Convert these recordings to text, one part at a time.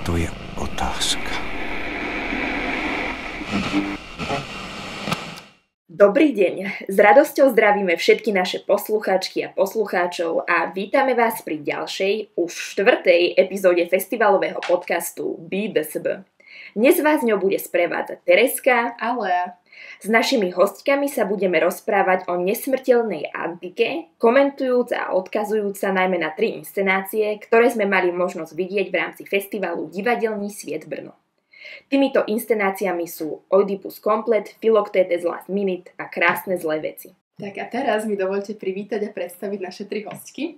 To je otázka. Dobrý deň, s radosťou zdravíme všetky naše poslucháčky a poslucháčov a vítame vás pri ďalšej, už 4. epizóde festivalového podcastu BDSB. Dnes vás ňou bude sprevádzať Tereska a Lea. S našimi hostkami sa budeme rozprávať o nesmrteľnej antike, komentujúc a odkazujúc sa najmä na 3 inscenácie, ktoré sme mali možnosť vidieť v rámci festivalu Divadelný sviet Brno. Týmito inscenáciami sú Oidipus Komplet, Philoctetes Last Minute a Krásne zlé veci. Tak a teraz mi dovoľte privítať a predstaviť naše 3 hostky.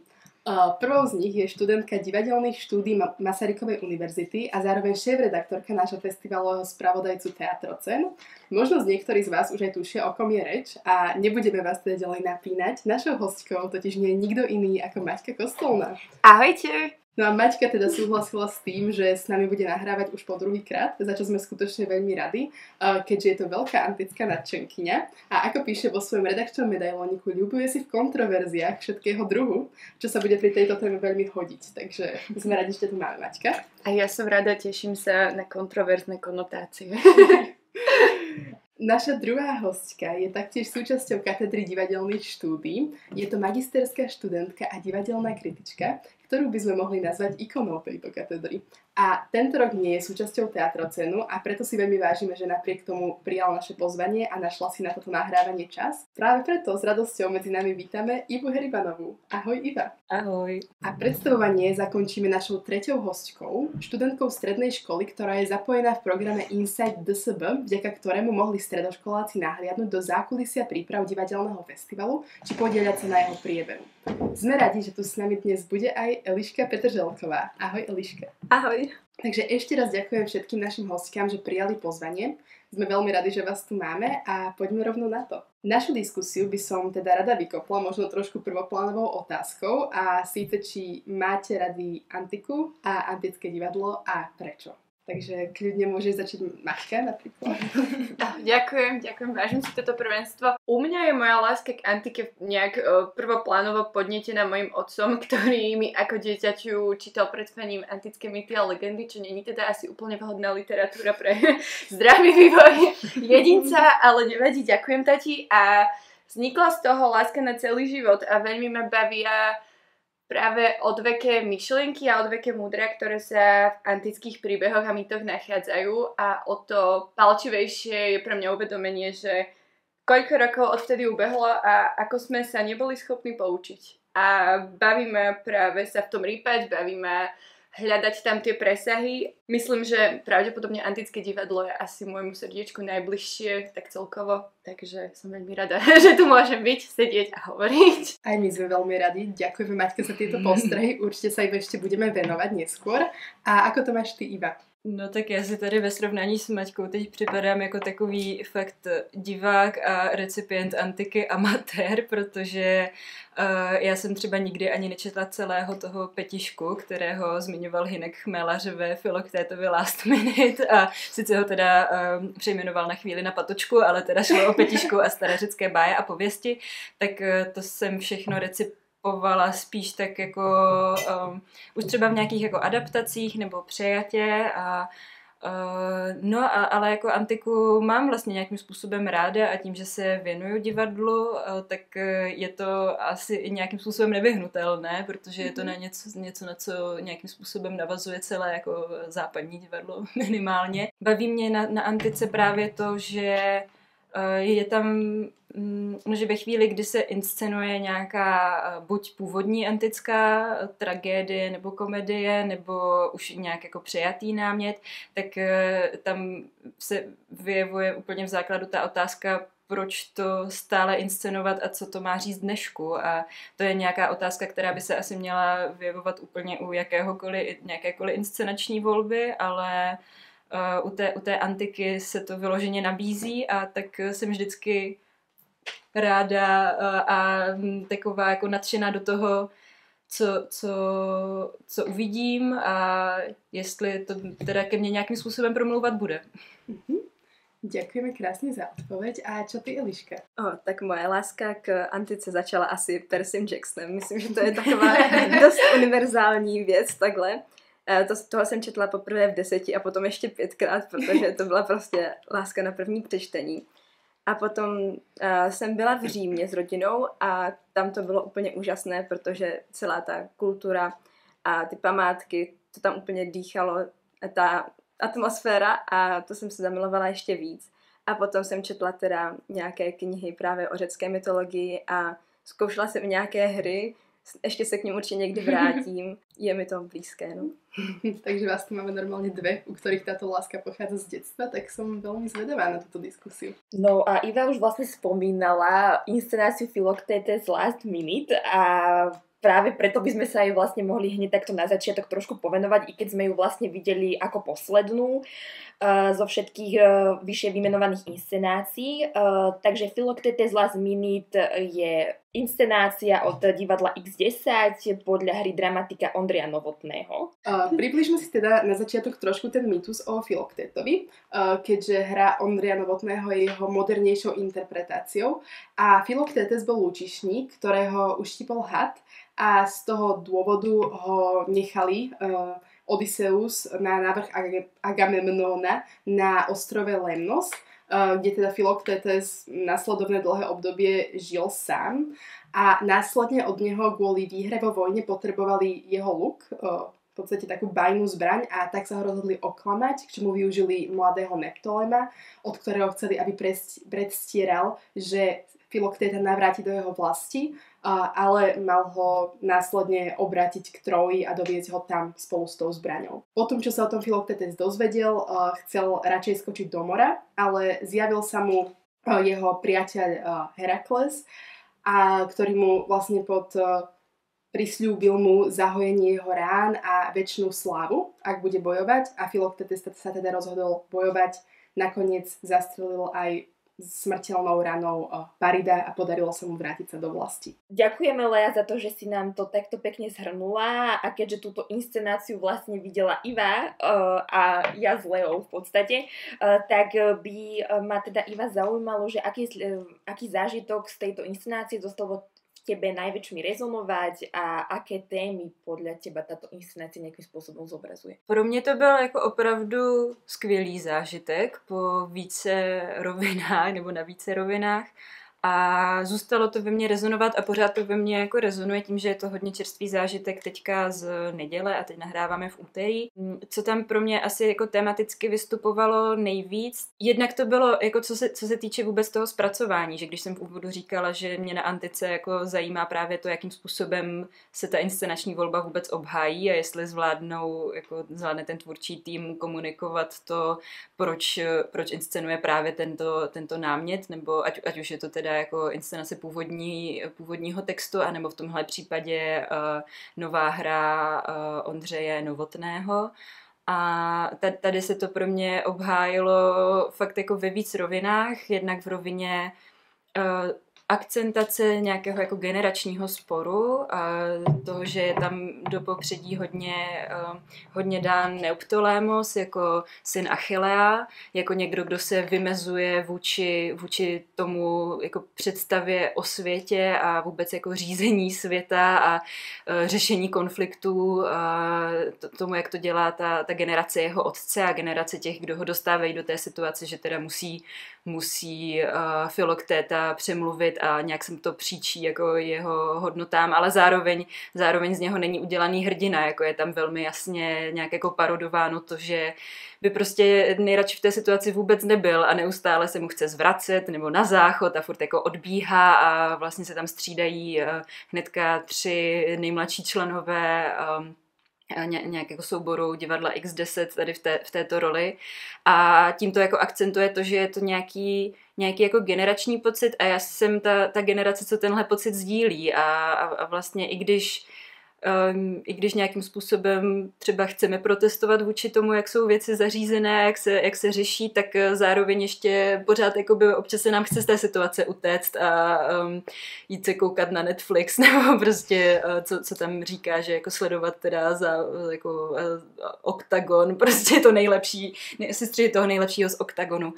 Prvou z nich je študentka divadelných štúdií Masarykovej univerzity a zároveň šéfredaktorka nášho festivalového spravodajcu Teatrocen. Možno z niektorí z vás už aj tušia, o kom je reč a nebudeme vás teda ďalej napínať. Našou hostkou totiž nie je nikto iný ako Maťka Kostolná. Ahojte! No a Maťka teda súhlasila s tým, že s nami bude nahrávať už po druhýkrát, za čo sme skutočne veľmi radi, keďže je to veľká antická nadšenkyňa. A ako píše vo svojom redakčnom medailóniku, ľubuje si v kontroverziách všetkého druhu, čo sa bude pri tejto téme veľmi hodiť. Takže sme radi, že tu máme, Maťka. A ja som rada, teším sa na kontroverzné konotácie. Naša druhá hostka je taktiež súčasťou katedry divadelných štúdií. Je to magisterská študentka a divadelná kritička, ktorú by sme mohli nazvať ikonou tejto katedry. A tento rok nie je súčasťou Teatrocenu a preto si veľmi vážime, že napriek tomu prijala naše pozvanie a našla si na toto nahrávanie čas. Práve preto s radosťou medzi nami vítame Ivu Heribanovú. Ahoj Iva. Ahoj. A predstavovanie zakončíme našou 3. hostkou, študentkou strednej školy, ktorá je zapojená v programe Inside DSB, vďaka ktorému mohli stredoškoláci nahliadnúť do zákulisia príprav divadelného festivalu či podieľať sa na jeho priebehu. Sme radi, že tu s nami dnes bude aj Eliška Petrželková. Ahoj Eliška. Ahoj. Takže ešte raz ďakujem všetkým našim hostkám, že prijali pozvanie. Sme veľmi radi, že vás tu máme a poďme rovno na to. Našu diskusiu by som teda rada vykopla možno trošku prvoplánovou otázkou a síce či máte radi antiku a antické divadlo a prečo. Takže kľudne môže začať Maťka napríklad. Ďakujem, vážim si toto prvenstvo. U mňa je moja láska k antike nejak prvoplánovo podnietená mojim otcom, ktorý mi ako dieťaťu čítal pred spaním antické mýty a legendy, čo nie je teda asi úplne vhodná literatúra pre zdravý vývoj jedinca, ale nevadí, ďakujem tati. A vznikla z toho láska na celý život a veľmi ma bavia práve odveké myšlienky a odveké múdra, ktoré sa v antických príbehoch a mýtoch nachádzajú a o to palčivejšie je pre mňa uvedomenie, že koľko rokov odvtedy ubehlo a ako sme sa neboli schopní poučiť. A baví ma práve sa v tom rýpať, baví ma hľadať tam tie presahy. Myslím, že pravdepodobne antické divadlo je asi môjmu srdiečku najbližšie, tak celkovo. Takže som veľmi rada, že tu môžem byť, sedieť a hovoriť. Aj my sme veľmi radi. Ďakujeme Maťka za tieto postrehy. Určite sa im ešte budeme venovať neskôr. A ako to máš ty, Iva? No tak já si tady ve srovnání s Maťkou teď připadám jako takový fakt divák a recipient antiky amatér, protože já jsem třeba nikdy ani nečetla celého toho Petišku, kterého zmiňoval Hynek Chmelař ve Philoctetovi Last Minute a sice ho teda přejmenoval na chvíli na Patočku, ale teda šlo o Petišku a starořecké báje a pověsti, tak to jsem všechno povala spíš tak jako už třeba v nějakých jako adaptacích nebo přejatě ale jako antiku mám vlastně nějakým způsobem ráda a tím, že se věnuju divadlu, tak je to asi i nějakým způsobem nevyhnutelné, protože je to na něco, na co nějakým způsobem navazuje celé jako západní divadlo minimálně. Baví mě na antice právě to, že je tam, že ve chvíli, kdy se inscenuje nějaká buď původní antická tragédie nebo komedie, nebo už nějak jako přejatý námět, tak tam se vyjevuje úplně v základu ta otázka, proč to stále inscenovat a co to má říct dnešku. A to je nějaká otázka, která by se asi měla vyjevovat úplně u nějakékoliv inscenační volby, ale u té antiky se to vyloženě nabízí a tak jsem vždycky ráda a taková jako nadšená do toho, co uvidím a jestli to teda ke mně nějakým způsobem promlouvat bude. Ďakujeme krásne za odpoveď. A čo ty, Eliška? Tak moja láska k antice začala asi Percym Jacksonem. Myslím, že to je taková dost univerzální věc takhle. Toho jsem četla poprvé v 10 a potom ještě 5krát, protože to byla prostě láska na první přečtení. A potom jsem byla v Římě s rodinou a tam to bylo úplně úžasné, protože celá ta kultura a ty památky, to tam úplně dýchalo, ta atmosféra a to jsem se zamilovala ještě víc. A potom jsem četla teda nějaké knihy právě o řecké mytologii a zkoušela jsem nějaké hry, ještě se k ním určitě někdy vrátím. Je mi to blízké, no. Takže vás tu máme normálne dve, u ktorých táto láska pochádza z detstva, tak som veľmi zvedavá na túto diskusiu. No a Iva už vlastne spomínala inscenáciu Philoctetes Last Minute a práve preto by sme sa jej vlastne mohli hneď takto na začiatok trošku povenovať, i keď sme ju vlastne videli ako poslednú zo všetkých vyššie vymenovaných inscenácií. Takže Philoctetes Last Minute je inscenácia od divadla X10 podľa hry dramatika Ondreja Novotného. Približme si teda na začiatok trošku ten mýtus o Philoktetovi, keďže hra Ondreja Novotného je jeho modernejšou interpretáciou a Philoktetes bol lúčišník, ktorého uštipol had a z toho dôvodu ho nechali Odysseus na návrh Agamemnona na ostrove Lemnos, kde teda Philoktetes nasledovné dlhé obdobie žil sám a následne od neho kvôli výhre vo vojne potrebovali jeho luk, v podstate takú bajnú zbraň a tak sa ho rozhodli oklamať, k čomu využili mladého Neptolema, od ktorého chceli, aby predstieral, že Philokteta navráti do jeho vlasti, ale mal ho následne obrátiť k Tróji a doviesť ho tam spolu s tou zbraňou. Potom, čo sa o tom Philoktetes dozvedel, chcel radšej skočiť do mora, ale zjavil sa mu jeho priateľ Herakles, ktorý mu vlastne prisľúbil mu zahojenie jeho rán a večnú slávu, ak bude bojovať, a Philoktetes sa teda rozhodol bojovať. Nakoniec zastrelil aj smrteľnou ranou Parida a podarilo sa mu vrátiť sa do vlasti. Ďakujeme, Lea, za to, že si nám to takto pekne zhrnula a keďže túto inscenáciu vlastne videla Iva a ja s Leou v podstate, tak by ma teda Iva zaujímalo, že aký zážitok z tejto inscenácie zostal tebe najväčšmi rezonovať a aké témy podľa teba táto inscenácia nejakým spôsobom zobrazuje? Pro mě to byl jako opravdu skvělý zážitek po více rovinách nebo na více rovinách a zůstalo to ve mně rezonovat a pořád to ve mně jako rezonuje tím, že je to hodně čerstvý zážitek teďka z neděle a teď nahráváme v úterý. Co tam pro mě asi jako tematicky vystupovalo nejvíc, jednak to bylo jako co se týče vůbec toho zpracování, že když jsem v úvodu říkala, že mě na antice jako zajímá právě to, jakým způsobem se ta inscenační volba vůbec obhájí a jestli zvládne ten tvůrčí tým komunikovat to, proč inscenuje právě tento námět, nebo ať už je to teda jako inscenace původního textu, anebo v tomhle případě nová hra Ondřeje Novotného. A tady se to pro mě obhájilo fakt jako ve víc rovinách, jednak v rovině akcentace nějakého jako generačního sporu a toho, že je tam do popředí hodně dán Neoptolémos jako syn Achillea, jako někdo, kdo se vymezuje vůči tomu jako představě o světě a vůbec jako řízení světa a řešení konfliktů, tomu, jak to dělá ta generace jeho otce a generace těch, kdo ho dostávají do té situace, že teda musí Philokteta přemluvit a nějak se to příčí jako jeho hodnotám, ale zároveň z něho není udělaný hrdina, jako je tam velmi jasně nějak jako parodováno to, že by prostě nejradši v té situaci vůbec nebyl a neustále se mu chce zvracet nebo na záchod a furt jako odbíhá a vlastně se tam střídají hnedka 3 nejmladší členové nějak jako souboru divadla X10 tady v této roli a tím to jako akcentuje to, že je to nějaký jako generační pocit a já jsem ta generace, co tenhle pocit sdílí a vlastně i když nějakým způsobem třeba chceme protestovat vůči tomu, jak jsou věci zařízené, jak se řeší, tak zároveň ještě pořád jakoby občas se nám chce z té situace utéct a jít se koukat na Netflix nebo prostě co tam říká, že jako sledovat teda za jako Oktagon, prostě to nejlepší, sestři toho nejlepšího z Oktagonu.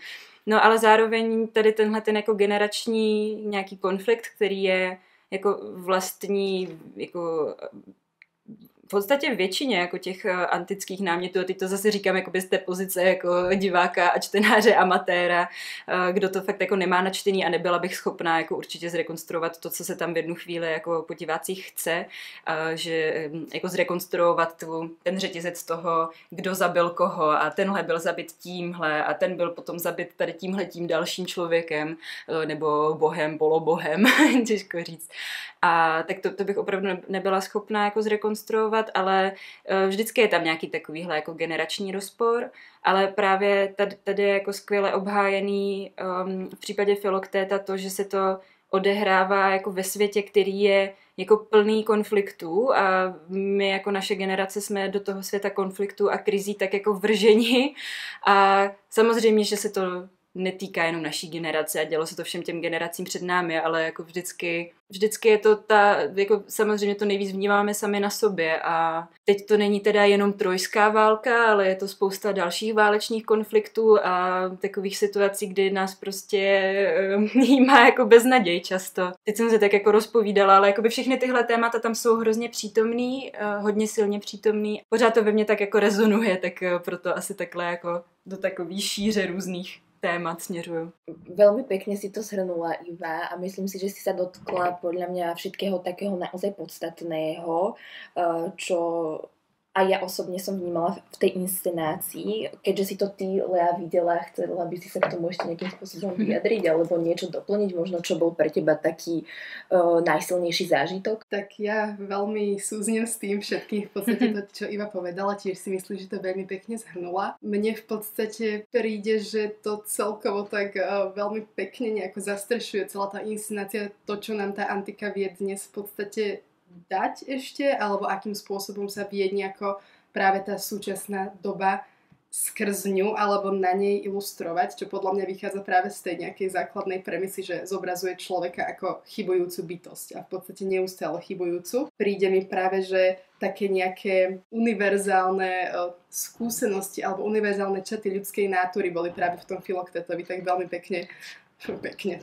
No ale zároveň tady tenhle ten jako generační nějaký konflikt, který je jako vlastní jako podstatě většině jako těch antických námětů, a teď to zase říkám jakoby z té pozice jako diváka a čtenáře amatéra, kdo to fakt jako nemá načtený a nebyla bych schopná jako určitě zrekonstruovat to, co se tam v jednu chvíli jako po divácích chce, že jako zrekonstruovat ten řetězec toho, kdo zabil koho a tenhle byl zabit tímhle a ten byl potom zabit tady tímhletím dalším člověkem nebo bohem, polobohem, těžko říct. A tak to bych opravdu nebyla schopná jako zrekonstruovat, ale vždycky je tam nějaký takovýhle jako generační rozpor, ale právě tady je jako skvěle obhájený v případě Filoktéta to, že se to odehrává jako ve světě, který je jako plný konfliktů a my jako naše generace jsme do toho světa konfliktů a krizí tak jako vrženi a samozřejmě, že se to netýká jenom naší generace a dělo se to všem těm generacím před námi, ale jako vždycky je to jako samozřejmě to nejvíc vnímáme sami na sobě a teď to není teda jenom trojská válka, ale je to spousta dalších válečných konfliktů a takových situací, kdy nás prostě jímá jako beznaděj často. Teď jsem se tak jako rozpovídala, ale jakoby všechny tyhle témata tam jsou hrozně přítomný, hodně silně přítomný. Pořád to ve mně tak jako rezonuje, tak proto asi takhle jako do takový šíře různých témat směřujú. Veľmi pekne si to zhrnula, Iva, a myslím si, že si sa dotkla podľa mňa všetkého takého naozaj podstatného, čo a ja osobne som vnímala v tej inscenácii. Keďže si to ty, Lea, videla, chcela by si sa k tomu ešte nejakým spôsobom vyjadriť alebo niečo doplniť, možno čo bol pre teba taký najsilnejší zážitok? Tak ja veľmi súznem s tým všetkým, v podstate to, čo Iva povedala, tiež si myslím, že to veľmi pekne zhrnula. Mne v podstate príde, že to celkovo tak veľmi pekne nejako zastrešuje celá tá inscenácia, to, čo nám tá antika vie dnes v podstate dať ešte, alebo akým spôsobom sa vie nejako práve tá súčasná doba skrz ňu alebo na nej ilustrovať, čo podľa mňa vychádza práve z tej nejakej základnej premisy, že zobrazuje človeka ako chybujúcu bytosť a v podstate neustále chybujúcu. Príde mi práve, že také nejaké univerzálne skúsenosti alebo univerzálne črty ľudskej nátury boli práve v tom Filoktetovi tak veľmi pekne,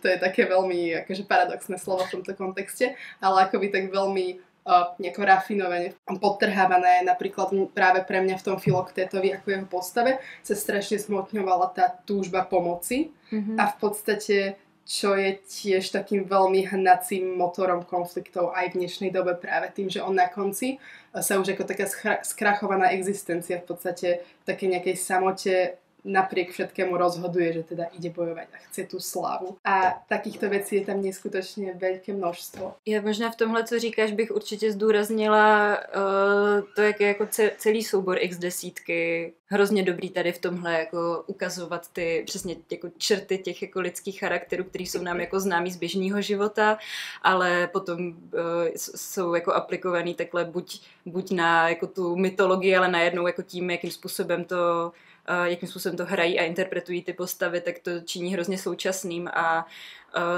to je také veľmi akože paradoxné slovo v tomto kontexte, ale akoby tak veľmi nejako rafinovane podtrhávané. Napríklad práve pre mňa v tom Filoktétovi ako jeho postave sa strašne zmotňovala tá túžba pomoci a v podstate čo je tiež takým veľmi hnacím motorom konfliktov aj v dnešnej dobe práve tým, že on na konci sa už ako taká skrachovaná existencia v podstate v takej nejakej samote napriek všetkému rozhoduje, že teda ide bojovať a chce tu slávu. A takýchto vecí je tam neskutočne veľké množstvo. Já možná v tomhle, co říkáš, bych určitě zdůraznila to, jak je jako celý soubor X10 hrozně dobrý tady v tomhle jako ukazovat ty přesně jako črty těch jako lidských charakterů, který jsou nám jako známí z běžného života, ale potom jsou jako aplikovaný takhle buď na jako tu mytologii, ale najednou jako tím, jakým způsobem to hrají a interpretují ty postavy, tak to činí hrozně současným a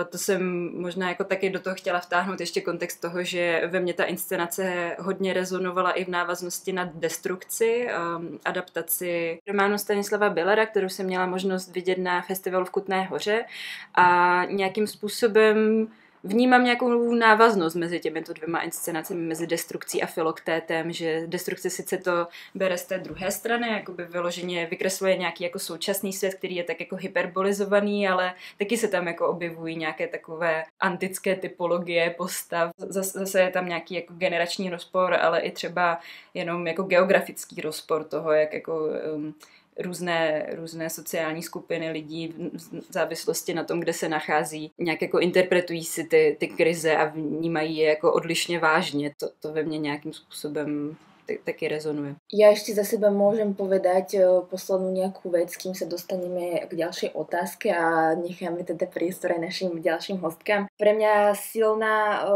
to jsem možná jako taky do toho chtěla vtáhnout ještě kontext toho, že ve mně ta inscenace hodně rezonovala i v návaznosti na Destrukci, adaptaci románu Stanislava Billera, kterou jsem měla možnost vidět na festivalu v Kutné Hoře a nějakým způsobem vnímám nějakou návaznost mezi těmito dvěma inscenacemi, mezi Destrukcí a Filoktétem, že Destrukce sice to bere z té druhé strany, jakoby vyloženě vykresluje nějaký jako současný svět, který je tak jako hyperbolizovaný, ale taky se tam jako objevují nějaké takové antické typologie postav. Zase je tam nějaký jako generační rozpor, ale i třeba jenom jako geografický rozpor toho, jak jako různé sociální skupiny lidí v závislosti na tom, kde se nachází, nějak jako interpretují si ty krize a vnímají je jako odlišně vážně. To ve mně nějakým způsobem taky rezonuje. Ja ešte za seba môžem povedať poslednú nejakú vec, kým sa dostaneme k ďalšej otázke a necháme teda priestor aj našim ďalším hostkám. Pre mňa silná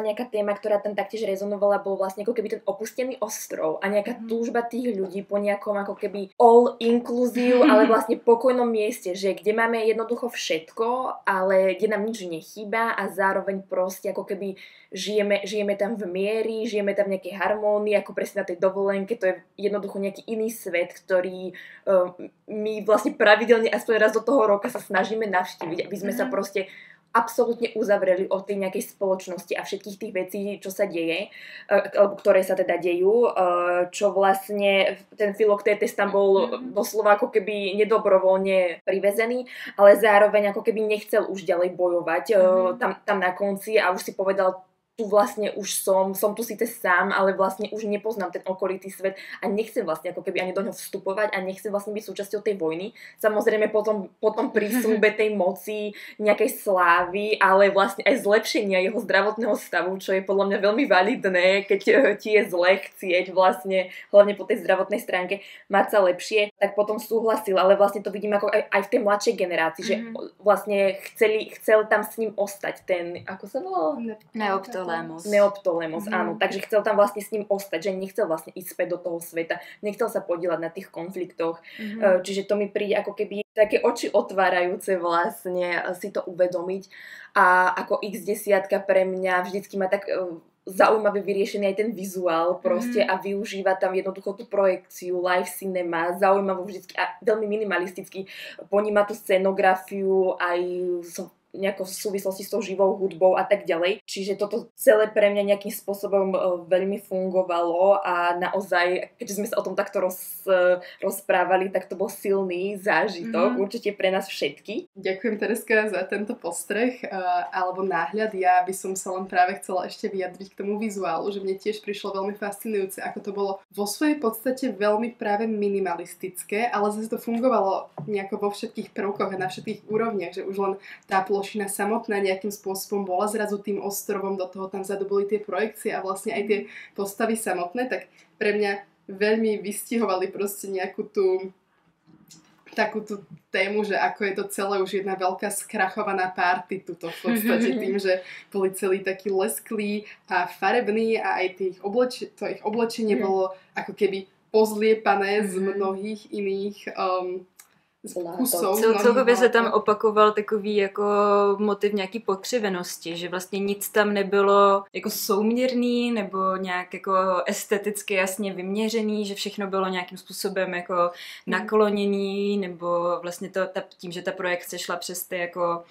nejaká téma, ktorá tam taktiež rezonovala, bol vlastne ako keby ten opustený ostrov a nejaká túžba tých ľudí po nejakom ako keby all inclusive, ale vlastne pokojnom mieste, že kde máme jednoducho všetko, ale kde nám nič nechýba a zároveň proste ako keby žijeme tam v miery, žijeme tam v nejakej harmónii, ako presne na tej dovolenke, to je jednoducho nejaký iný svet, ktorý my vlastne pravidelne aspoň raz do toho roka sa snažíme navštíviť, aby sme sa proste absolútne uzavreli od tej nejakej spoločnosti a všetkých tých vecí, čo sa deje, alebo ktoré sa teda dejú, čo vlastne ten Philoctetes tam bol doslova ako keby nedobrovoľne privezený, ale zároveň ako keby nechcel už ďalej bojovať tam na konci a už si povedal, tu vlastne už som tu síce sám, ale vlastne už nepoznám ten okolitý svet a nechcem vlastne ako keby ani do ňoho vstupovať a nechcem vlastne byť súčasťou tej vojny. Samozrejme potom prísľube tej moci, nejakej slávy, ale vlastne aj zlepšenia jeho zdravotného stavu, čo je podľa mňa veľmi validné, keď ti je zle chcieť vlastne, hlavne po tej zdravotnej stránke, mať sa lepšie, tak potom súhlasil, ale vlastne to vidím ako aj v tej mladšej generácii, že vlastne chcel tam s ním ostať ten, ako sa volal? Neoptolemos, áno. Takže chcel tam vlastne s ním ostať, že nechcel vlastne ísť späť do toho sveta, nechcel sa podieľať na tých konfliktoch. Čiže to mi príde ako keby také oči otvárajúce vlastne si to uvedomiť. A ako X10 pre mňa vždycky má tak zaujímavé vyriešený aj ten vizuál proste a využíva tam jednoducho tú projekciu, live cinema, zaujímavo vždycky a veľmi minimalisticky poníma tú scenografiu aj nejako v súvislosti s tou živou hudbou a tak ďalej. Čiže toto celé pre mňa nejakým spôsobom veľmi fungovalo a naozaj, keďže sme sa o tom takto rozprávali, tak to bol silný zážitok, určite pre nás všetky. Ďakujem, Tereska, za tento postreh alebo náhľad. Ja by som sa len práve chcela ešte vyjadriť k tomu vizuálu, že mne tiež prišlo veľmi fascinujúce, ako to bolo vo svojej podstate veľmi práve minimalistické, ale zase to fungovalo nejako vo všetkých prvkoch a na všetkých úrovniach, že už len tá plošina samotná nejakým spôsobom bola zrazu tým ostrovom, do toho tam vzadu boli tie projekcie a vlastne aj tie postavy samotné, tak pre mňa veľmi vystihovali proste nejakú takú tú tému, že ako je to celé už jedna veľká skrachovaná party tuto v podstate tým, že boli celí takí lesklí a farební a aj to ich oblečenie bolo ako keby pozliepané z mnohých iných kusov. Celkově se tam opakoval takový jako motiv nějaký pokřivenosti, že vlastně nic tam nebylo jako souměrný nebo nějak jako esteticky jasně vyměřený, že všechno bylo nějakým způsobem jako nakloněný, nebo vlastně tím, že ta projekce šla přes ty jako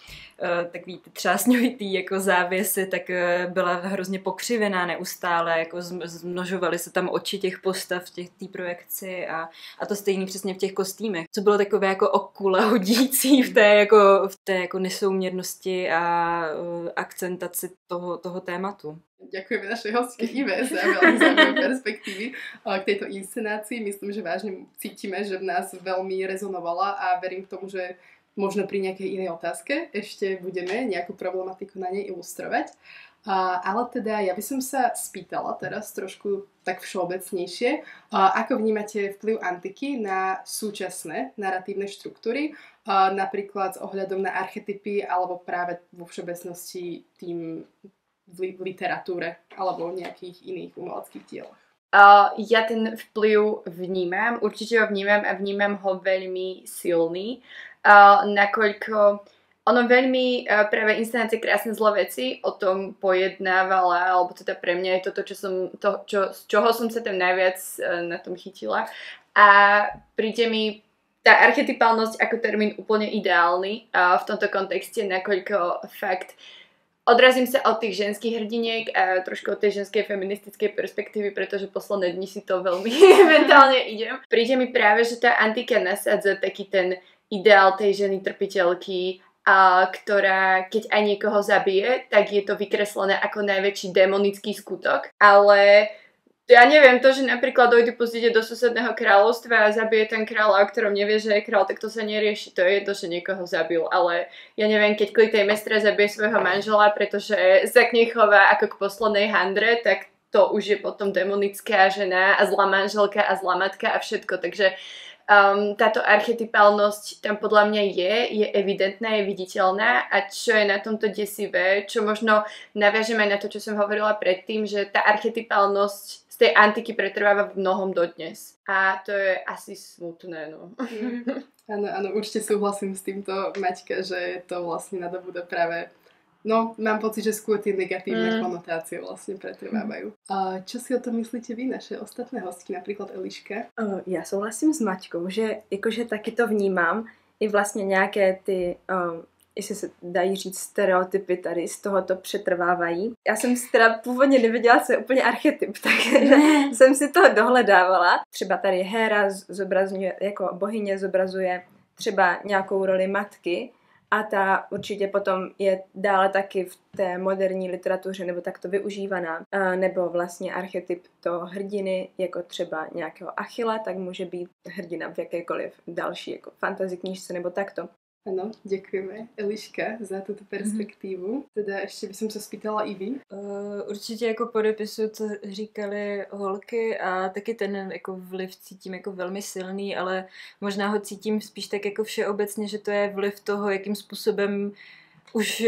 takový ty třásňovitý jako závěsy, tak byla hrozně pokřivená neustále, jako zmnožovaly se tam oči těch postav v té projekci a to stejný přesně v těch kostýmech, co bylo takové jako okula hodící v té jako nesouměrnosti a akcentaci toho tématu. Ďakujeme našej hostke Ive za veľmi zaujímavé perspektívy k tejto inscenácii. Myslím, že vážne cítime, že v nás veľmi rezonovala a verím k tomu, že možno pri nejakej inej otázke ešte budeme nejakú problematiku na nej ilustrovať. Ale teda ja by som sa spýtala teraz trošku tak všeobecnejšie, ako vnímate vplyv antiky na súčasné naratívne štruktúry, napríklad s ohľadom na archetypy alebo práve vo všeobecnosti tým v literatúre alebo v nejakých iných umeleckých dielach. Ja ten vplyv vnímam, určite ho vnímam a vnímam ho veľmi silný, nakoľko ono veľmi práve inscenácie Krásne zlé veci o tom pojednávala, alebo teda pre mňa je toto, z čoho som sa tam najviac na tom chytila. A príde mi tá archetypálnosť ako termín úplne ideálny v tomto kontexte, nakoľko fakt odrazím sa od tých ženských hrdiniek a trošku od tej ženskej feministickej perspektívy, pretože posledné dni si to veľmi mentálne idem. Príde mi práve, že tá antika nasádza taký ten ideál tej ženy trpiteľky, ktorá keď aj niekoho zabije, tak je to vykreslené ako najväčší démonický skutok. Ale ja neviem, to, že napríklad Oidipus ide do susedného kráľovstva a zabije ten kráľ, o ktorom nevie, že je kráľ, tak to sa nerieši. To je to, že niekoho zabil. Ale ja neviem, keď Klitejmestra zabije svojho manžela, pretože sa k nej chová ako k poslednej handre, tak to už je potom demonická žena a zlá manželka a zlá matka a všetko. Takže táto archetypálnosť tam podľa mňa je evidentná, je viditeľná a čo je na tomto desivé, čo možno naviažem aj na to, čo som hovorila predtým, že tá archetypálnosť z tej antiky pretrváva v mnohom dodnes. A to je asi smutné, no. Áno, určite súhlasím s týmto, Maťka, že to vlastne nadobúda práve. No, mám pocit, že skôr tie negatívne konotácie vlastne pretrvávajú. Čo si o tom myslíte vy, naše ostatné hostky, napríklad Eliška? Já souhlasím s Maťkou, že jakože taky to vnímám, i vlastně nějaké ty jestli se dají říct, stereotypy tady z tohoto přetrvávají. Já jsem si teda původně nevěděla, co je úplně archetyp, takže jsem si toho dohledávala. Třeba tady Héra zobrazuje, jako bohyně zobrazuje třeba nějakou roli matky a ta určitě potom je dále taky v té moderní literatuře nebo takto využívaná. Nebo vlastně archetyp toho hrdiny, jako třeba nějakého Achilla, tak může být hrdina v jakékoliv další jako fantasy knížce nebo takto. Áno, ďakujeme Eliška za túto perspektívu. Teda ešte by som sa spýtala i vy. Určitě jako podepisuju, co říkali holky a taky ten jako vliv cítím jako velmi silný, ale možná ho cítím spíš tak jako všeobecně, že to je vliv toho, jakým způsobem už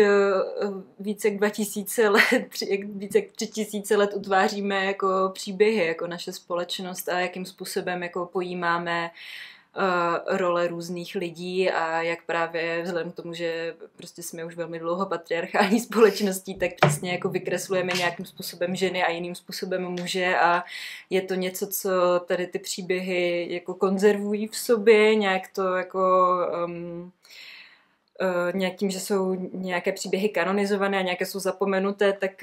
více jak 2000 let, více jak 3000 let utváříme jako příběhy, jako naše společnost a jakým způsobem jako pojímáme role různých lidí a jak právě vzhledem k tomu, že prostě jsme už velmi dlouho patriarchální společností, tak přesně jako vykreslujeme nějakým způsobem ženy a jiným způsobem muže a je to něco, co tady ty příběhy jako konzervují v sobě, nějak to jako nějak tím, že jsou nějaké příběhy kanonizované a nějaké jsou zapomenuté, tak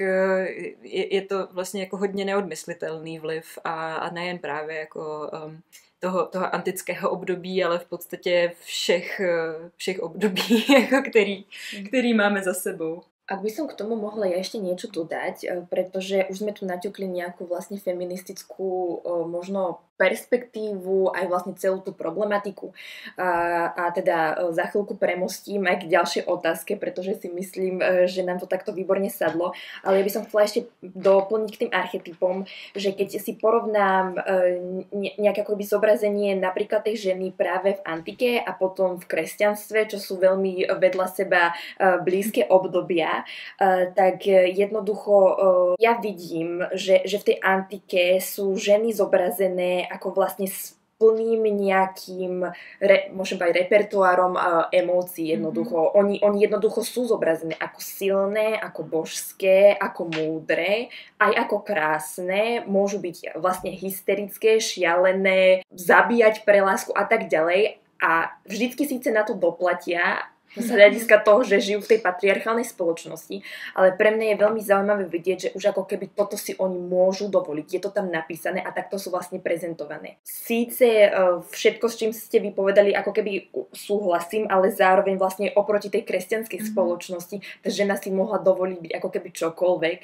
je to vlastně jako hodně neodmyslitelný vliv a nejen právě jako toho antického období, ale v podstatě všech období, jako který máme za sebou. Ak by som k tomu mohla ja ešte niečo dodať, pretože už sme tu naťukli nejakú vlastne feministickú možno perspektívu, aj vlastne celú tú problematiku. A teda za chvíľku premostím aj k ďalšej otázke, pretože si myslím, že nám to takto výborne sadlo. Ale ja by som chcela ešte doplniť k tým archetypom, že keď si porovnám nejaké akoby zobrazenie napríklad tej ženy práve v antike a potom v kresťanstve, čo sú veľmi vedľa seba blízke obdobia, tak jednoducho ja vidím, že v tej antike sú ženy zobrazené ako vlastne s plným nejakým, môžem povedať, repertoárom emócií jednoducho. Oni jednoducho sú zobrazené ako silné, ako božské, ako múdre, aj ako krásne, môžu byť vlastne hysterické, šialené, zabíjať pre lásku a tak ďalej. A vždycky síce na to doplatia, z hľadiska toho, že žijú v tej patriarchálnej spoločnosti, ale pre mňa je veľmi zaujímavé vidieť, že už ako keby toto si oni môžu dovoliť. Je to tam napísané a takto sú vlastne prezentované. Síce všetko, s čím ste vypovedali, ako keby súhlasím, ale zároveň vlastne oproti tej kresťanskej spoločnosti tá žena si mohla dovoliť byť ako keby čokoľvek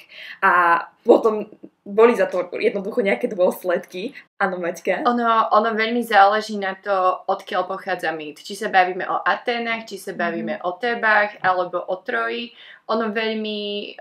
a potom boli za to jednoducho nejaké dôsledky. Áno, Maťka? Ono veľmi záleží na to, odkiaľ pochádza mýt. Či sa bavíme o Aténach, či sa bavíme o Tébach, alebo o Troji. Ono veľmi,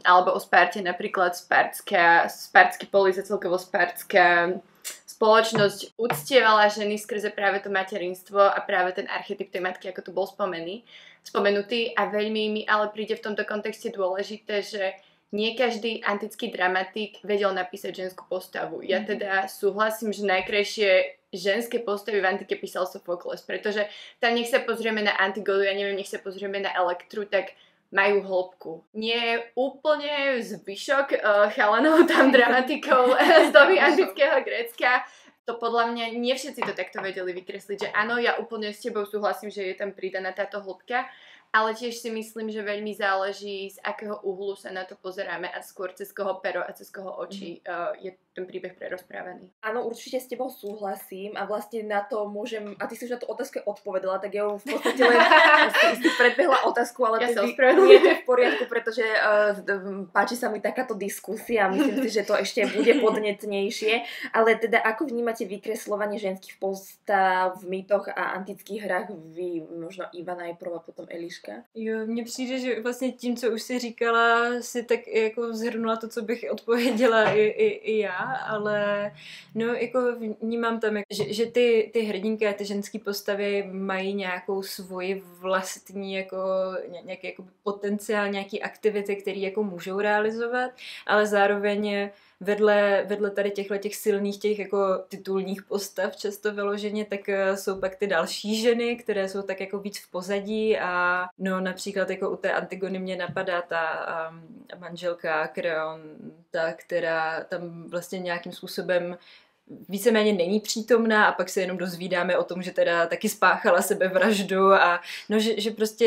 alebo o Sparte, napríklad Spartský polis a celkovo Spartská spoločnosť uctievala ženy skrze práve to materinstvo a práve ten archetyp tej matky, ako tu bol spomenutý. A veľmi mi ale príde v tomto kontexte dôležité, že nie každý antický dramatik vedel napísať ženskú postavu. Ja teda súhlasím, že najkrajšie ženské postavy v antike písal Sofokles, pretože tam nech sa pozrieme na Antigonu, ja neviem, nech sa pozrieme na Elektru, tak majú hĺbku. Nie úplne zvyšok chalanov tam dramatikov z doby antického Grécka. To podľa mňa nie všetci to takto vedeli vykresliť, že áno, ja úplne s tebou súhlasím, že je tam pridaná táto hĺbka, ale tiež si myslím, že veľmi záleží, z akého uhlu sa na to pozeráme a skôr cez koho pero a cez koho oči je ten príbeh prerozprávaný. Áno, určite s tebou súhlasím a vlastne na to môžem, a ty si už na tú otázku odpovedala, tak ja ju v podstate len si predbehla otázku, ale ja je to v poriadku, pretože páči sa mi takáto diskusia a myslím si, že to ešte bude podnetnejšie, ale teda ako vnímate vykresľovanie ženských postav v mýtoch a antických hrách vy, možno Iva najprv a potom Eliška? Jo, mně přijde, že vlastně tím, co už si říkala, si tak jako zhrnula to, co bych odpověděla i já, ale no jako vnímám tam, že ty hrdinky a ty ženské postavy mají nějakou svoji vlastní jako nějaký jako potenciál, nějaký aktivity, které jako můžou realizovat, ale zároveň vedle tady těch silných těch jako titulních postav často vyloženě, tak jsou pak ty další ženy, které jsou tak jako víc v pozadí a no například jako u té Antigony mě napadá ta manželka Kreonta, která tam vlastně nějakým způsobem víceméně není přítomná a pak se jenom dozvídáme o tom, že teda taky spáchala sebevraždu a no, že prostě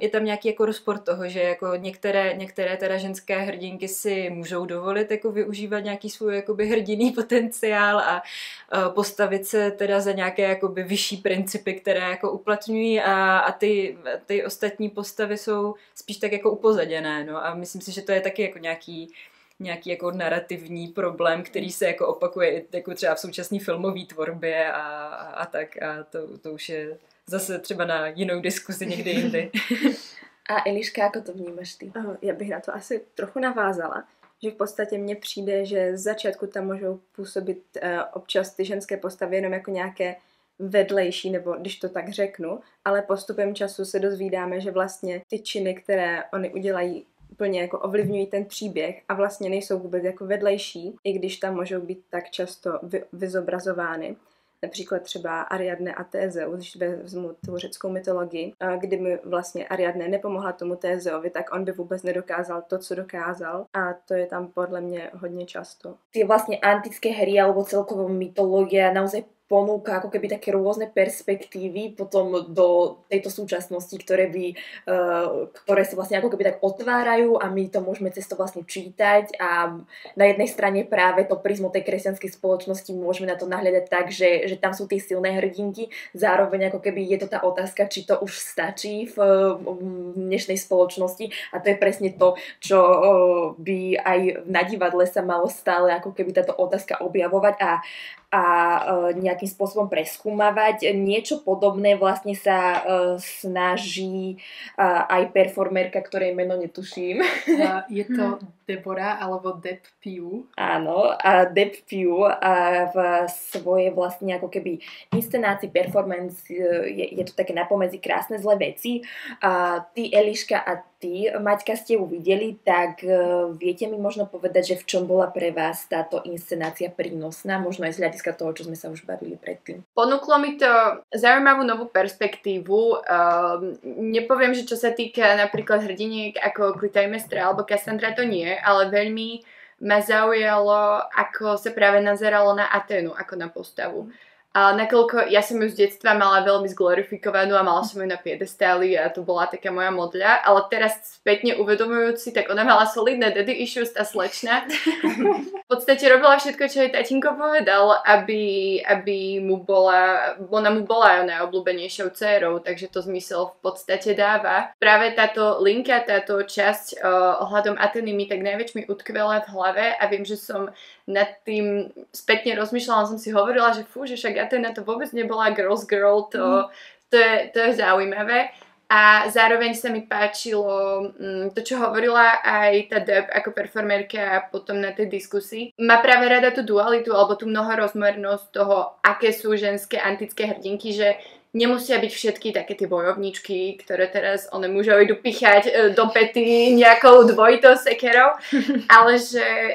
je tam nějaký jako rozpor toho, že jako některé teda ženské hrdinky si můžou dovolit jako využívat nějaký svůj jakoby hrdinný potenciál a postavit se teda za nějaké jakoby vyšší principy, které jako uplatňují a ty ostatní postavy jsou spíš tak jako upozaděné, no a myslím si, že to je taky jako nějaký jako narrativní problém, který se jako opakuje jako třeba v současné filmové tvorbě a tak a to už je zase třeba na jinou diskuzi někdy jindy. A Eliška, ako to vnímaš ty? Já bych na to asi trochu navázala, že v podstatě mně přijde, že z začátku tam můžou působit občas ty ženské postavy jenom jako nějaké vedlejší, nebo když to tak řeknu, ale postupem času se dozvídáme, že vlastně ty činy, které oni udělají, úplně jako ovlivňují ten příběh a vlastně nejsou vůbec jako vedlejší, i když tam můžou být tak často vyzobrazovány. Například třeba Ariadne a Tézeus, když vezmu tu řeckou mytologii, kdyby vlastně Ariadne nepomohla tomu Tézeovi, tak on by vůbec nedokázal to, co dokázal a to je tam podle mě hodně často. Tie vlastne antické hry alebo celkovo mytológia naozaj ponúka ako keby také rôzne perspektívy potom do tejto súčasnosti, ktoré sa vlastne ako keby tak otvárajú a my to môžeme cez to vlastne čítať a na jednej strane práve to prízmu tej kresťanskej spoločnosti môžeme na to nahľadať tak, že tam sú tie silné hrdinky, zároveň ako keby je to tá otázka, či to už stačí v dnešnej spoločnosti a to je presne to, čo by aj na divadle sa malo stále ako keby táto otázka objavovať a nejakým spôsobom preskúmavať. Niečo podobné vlastne sa snaží aj performerka, ktorej meno netuším. Je to Debora alebo Deb Piu. Áno, a Deb Piu v svojej vlastne ako keby inscenácii performance je to také napomedzi krásne zlé veci. Ty, Eliška, a ty, Maťka, ste ju videli, tak viete mi možno povedať, že v čom bola pre vás táto inscenácia prínosná, možno aj z hľadiska toho, čo sme sa už bavili predtým. Ponúklo mi to zaujímavú novú perspektívu. Nepoviem, že čo sa týka napríklad hrdiniek ako Clytemnestra alebo Cassandra, to nie, ale veľmi ma zaujalo, ako sa práve nazeralo na Aténu ako na postavu. A nakoľko ja som ju z detstva mala veľmi zglorifikovanú a mala som ju na piedestáli a to bola taká moja modľa, ale teraz spätne uvedomujúci, tak ona mala solidné daddy issues, tá slečna. V podstate robila všetko, čo jej tatínko povedal, aby ona mu bola najobľúbenejšou dcérou, takže to zmysel v podstate dáva. Práve táto linka, táto časť ohľadom Ateny mi tak najväčšie mi utkvela v hlave a viem, že som nad tým spätne rozmýšľala, som si hovorila, že fú, že však Athena to vôbec nebola girl, to je zaujímavé. A zároveň sa mi páčilo to, čo hovorila aj tá Deb ako performerka a potom na tej diskusii. Má práve rada tú dualitu alebo tú mnohorozmernosť toho, aké sú ženské antické hrdinky, že nemusia byť všetky také tie bojovničky, ktoré teraz mužov idú pichať do pety nejakou dvojitou sekerou, ale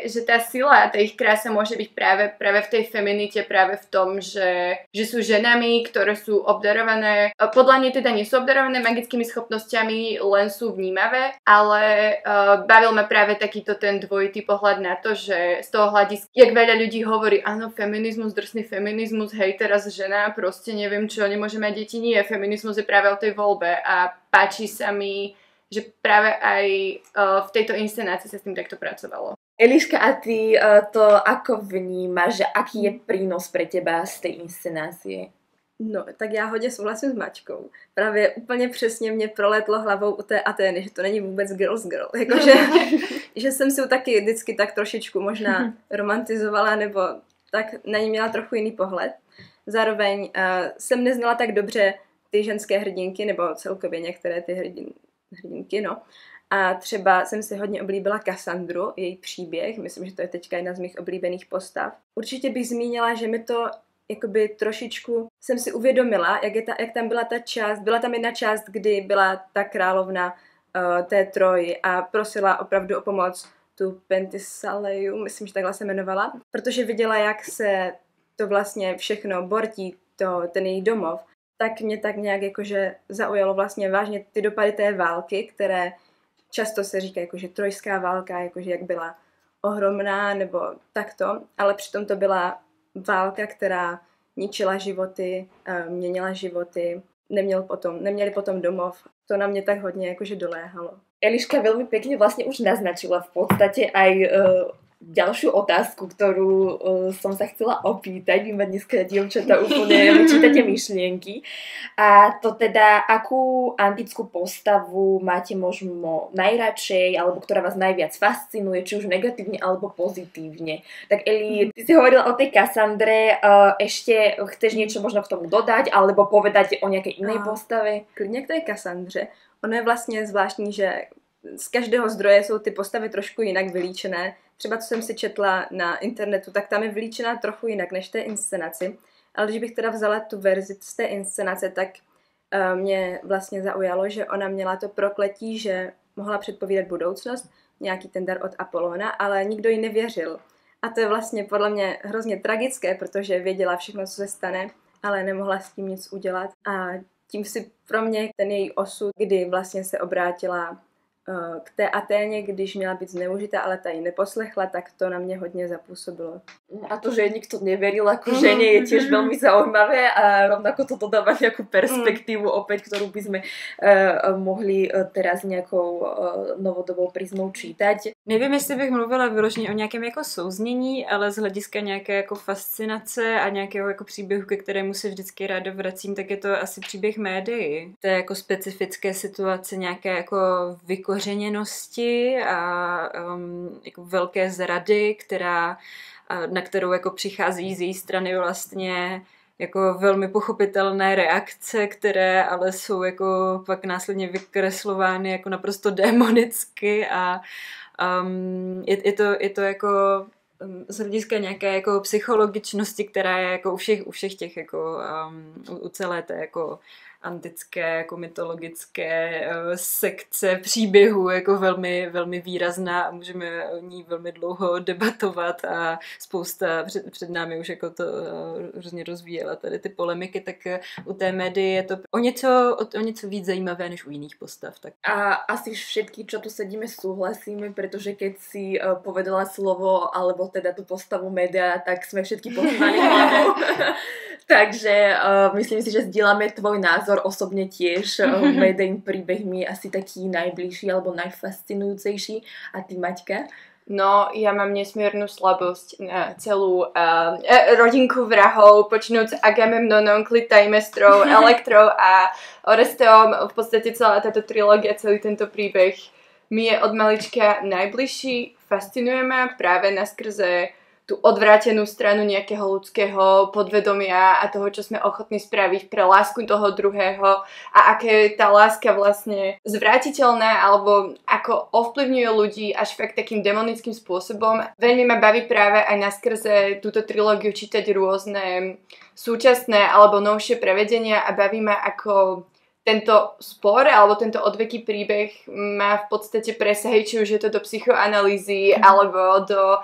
že tá sila a tá ich krása môže byť práve v tej feminite, práve v tom, že sú ženami, ktoré sú obdarované, podľa nej teda nie sú obdarované magickými schopnosťami, len sú vnímavé, ale bavil ma práve takýto ten dvojitý pohľad na to, že z toho hľadiska, jak veľa ľudí hovorí, áno, feminizmus, drsný feminizmus, hej, teraz žena, proste neviem čo, nemôže mať deti, nie, feminizmus je práve o tej voľbe a páči sa mi, že práve aj v tejto inscenácii sa s tým takto pracovalo. Eliška, a ty to ako vnímaš, že aký je prínos pre teba z tej inscenácie? No, tak já hodně souhlasím s Maťkou. Právě úplně přesně mě proletlo hlavou u té Atény, že to není vůbec girls girl. Jakože, že jsem si ju taky vždycky tak trošičku možná romantizovala, nebo tak na ní měla trochu jiný pohled. Zároveň jsem neznala tak dobře ty ženské hrdinky, nebo celkově některé ty hrdinky, no. A třeba jsem si hodně oblíbila Kassandru, její příběh, myslím, že to je teďka jedna z mých oblíbených postav. Určitě bych zmínila, že mi to jakoby trošičku jsem si uvědomila, jak tam byla ta část, byla tam jedna část, kdy byla ta královna té Troji a prosila opravdu o pomoc tu Pentisaleju, myslím, že takhle se jmenovala, protože viděla, jak se to vlastně všechno bortí, ten její domov, tak mě tak nějak jakože zaujalo vlastně vážně ty dopady té války, které často se říká jakože trojská válka, jakože jak byla ohromná nebo takto, ale přitom to byla válka, která ničila životy, měnila životy, neměli potom domov. To na mě tak hodně jakože doléhalo. Eliška veľmi pekne vlastne už naznačila v podstate aj ďalšiu otázku, ktorú som sa chcela opýtať. Vy ma dneska, dievčatá, úplne vyčítate myšlienky. A to teda, akú antickú postavu máte možno najradšej, alebo ktorá vás najviac fascinuje, či už negatívne, alebo pozitívne. Tak Eli, ty si hovorila o tej Kassandre, ešte chceš niečo možno k tomu dodať, alebo povedať o nejakej inej postave? Klidně k té Kassandře. Ono je vlastně zvláštní, že z každého zdroje jsou ty postavy trošku jinak vylíčené. Třeba co jsem si četla na internetu, tak tam je vylíčená trochu jinak než té inscenaci. Ale když bych teda vzala tu verzi z té inscenace, tak mě vlastně zaujalo, že ona měla to prokletí, že mohla předpovídat budoucnost, nějaký ten dar od Apollona, ale nikdo jí nevěřil. A to je vlastně podle mě hrozně tragické, protože věděla všechno, co se stane, ale nemohla s tím nic udělat. A tím si pro mě ten její osud, kdy vlastně se obrátila k té Aténě, když měla být zneužitá, ale ta ji neposlechla, tak to na mě hodně zapůsobilo. A to, že nikto neveril ako žene, je tiež veľmi zaujímavé a rovnako to dodáva nejakú perspektívu opäť, ktorú by sme mohli teraz nejakou novodobou prizmou čítať. Nevím, jestli bych mluvila vyloženě o nějakém jako souznění, ale z hlediska nějaké jako fascinace a nějakého jako příběhu, ke kterému se vždycky ráda vracím, tak je to asi příběh médií. To je jako specifické situace, nějaké jako vykořeněnosti a jako velké zrady, na kterou jako přichází z její strany vlastně jako velmi pochopitelné reakce, které ale jsou jako pak následně vykreslovány jako naprosto démonicky a je to jako z hlediska nějaké jako psychologičnosti, která je jako u všech těch jako u celé té jako antické, jako mytologické sekce příběhu jako velmi, velmi výrazná a můžeme o ní velmi dlouho debatovat a spousta před námi už jako to různě rozvíjela tady ty polemiky, tak u té médii je to o něco víc zajímavé než u jiných postav. Tak. A asi všetky, čo tu sedíme, súhlasíme, pretože keď si povedala slovo alebo teda tú postavu média, tak sme všetky pokývali hlavou. Takže myslím si, že zdieľame tvoj názor osobne tiež. Médiin príbeh mi asi taký najbližší alebo najfascinujúcejší. A ty, Maťka? No, ja mám nesmiernu slabosť na celú rodinku vrahov, počnúc Agamemnonom, Klytaimnestrou, Elektrou a Oresteom. V podstate celá táto trilógia, celý tento príbeh mi je od malička najbližší. Fascinuje ma práve naskrze tú odvrátenú stranu nejakého ľudského podvedomia a toho, čo sme ochotní spraviť pre lásku toho druhého a aké je tá láska vlastne zvrátiteľná alebo ako ovplyvňuje ľudí až fakt takým demonickým spôsobom. Veľmi ma baví práve aj naskrze túto trilógiu čítať rôzne súčasné alebo novšie prevedenia a baví ma ako tento spor alebo tento odveký príbeh má v podstate presahy, či už je to do psychoanalýzy alebo do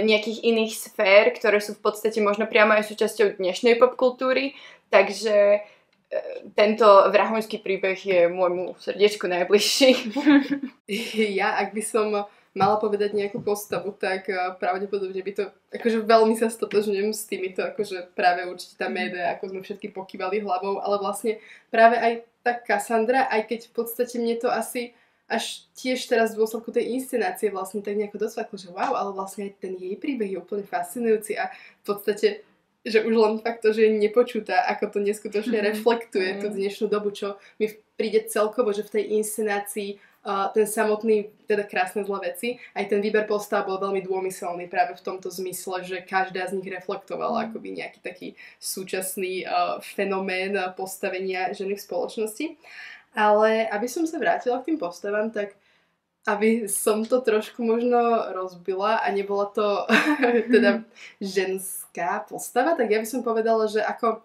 nejakých iných sfér, ktoré sú v podstate možno priamo aj súčasťou dnešnej popkultúry. Takže tento vrahoňský príbeh je môjmu srdiečku najbližší. Ja, ak by som mala povedať nejakú postavu, tak pravdepodobne by to, akože veľmi sa stotožňujem s týmito, akože práve určite tá média, ako sme všetky pokývali hlavou, ale vlastne práve aj tá Kassandra, aj keď v podstate mne to asi až tiež teraz v dôsledku tej inscenácie vlastne tak nejako docvaklo, že wow, ale vlastne aj ten jej príbeh je úplne fascinujúci a v podstate, že už len fakt to, že je nepočutá, ako to neskutočne reflektuje tú dnešnú dobu, čo mi príde celkovo, že v tej inscenácii ten samotný, teda Krásne zlé veci, aj ten výber postav bol veľmi dômyselný práve v tomto zmysle, že každá z nich reflektovala akoby nejaký taký súčasný fenomén postavenia ženy v spoločnosti. Ale aby som sa vrátila k tým postavám, tak aby som to trošku možno rozbila a nebola to teda ženská postava, tak ja by som povedala, že ako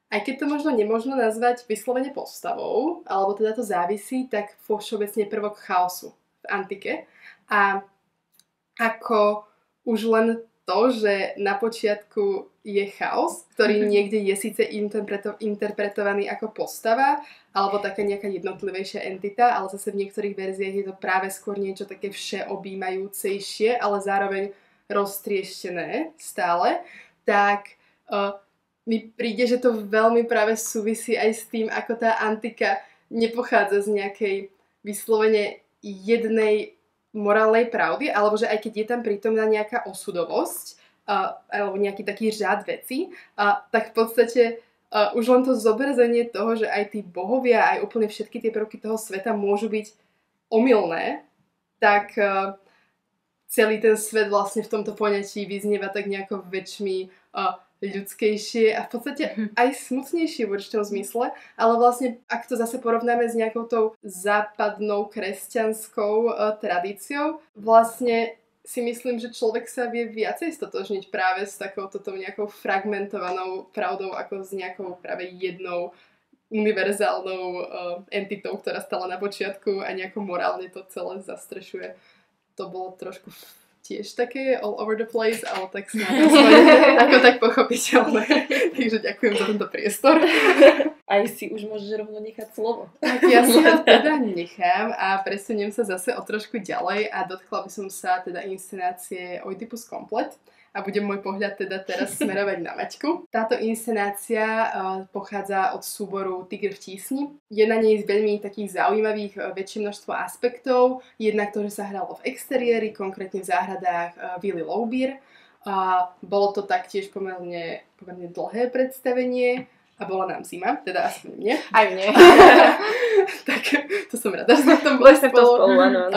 aj keď to možno nemožno nazvať vyslovene postavou, alebo teda to závisí, tak vo všeobecne prvok chaosu v antike. A ako už len to, že na počiatku je chaos, ktorý niekde je síce interpretovaný ako postava, alebo taká nejaká jednotlivejšia entita, ale zase v niektorých verziách je to práve skôr niečo také všeobjímajúcejšie, ale zároveň roztrieštené stále. tak mi príde, že to veľmi práve súvisí aj s tým, ako tá antika nepochádza z nejakej vyslovene jednej morálnej pravdy, alebo že aj keď je tam prítomná nejaká osudovosť, alebo nejaký taký řád vecí, tak v podstate už len to zobrazenie toho, že aj tí bohovia, aj úplne všetky tie prvky toho sveta môžu byť omylné, tak celý ten svet vlastne v tomto poňatí vyznieva tak nejako väčšmi ľudskejšie a v podstate aj smutnejšie v určitom zmysle, ale vlastne ak to zase porovnáme s nejakou tou západnou kresťanskou tradíciou, vlastne si myslím, že človek sa vie viacej stotožniť práve s takouto nejakou fragmentovanou pravdou ako s nejakou práve jednou univerzálnou entitou, ktorá stala na počiatku a nejako morálne to celé zastrešuje. To bolo trošku tiež také all over the place, ale tak snáď ako tak pochopiteľné. Takže ďakujem za tento priestor. Aj si už môžeš rovno nechať slovo. Tak ja si ho teda nechám a presuniem sa zase o trošku ďalej a dotkla by som sa teda inscenácie Oidipus Komplet. A bude môj pohľad teda teraz smerovať na Maťku. Táto inscenácia pochádza od súboru Tiger v tísni. Je na nej veľmi takých zaujímavých väčšie množstvo aspektov. Jednak to, že sa hralo v exteriéri, konkrétne v záhradách Vily Lowbeer. Bolo to taktiež pomerne dlhé predstavenie. A bola nám zima, teda aspoň mne. Aj mne. Tak to som rada, že sme v tom boli spolu. Áno.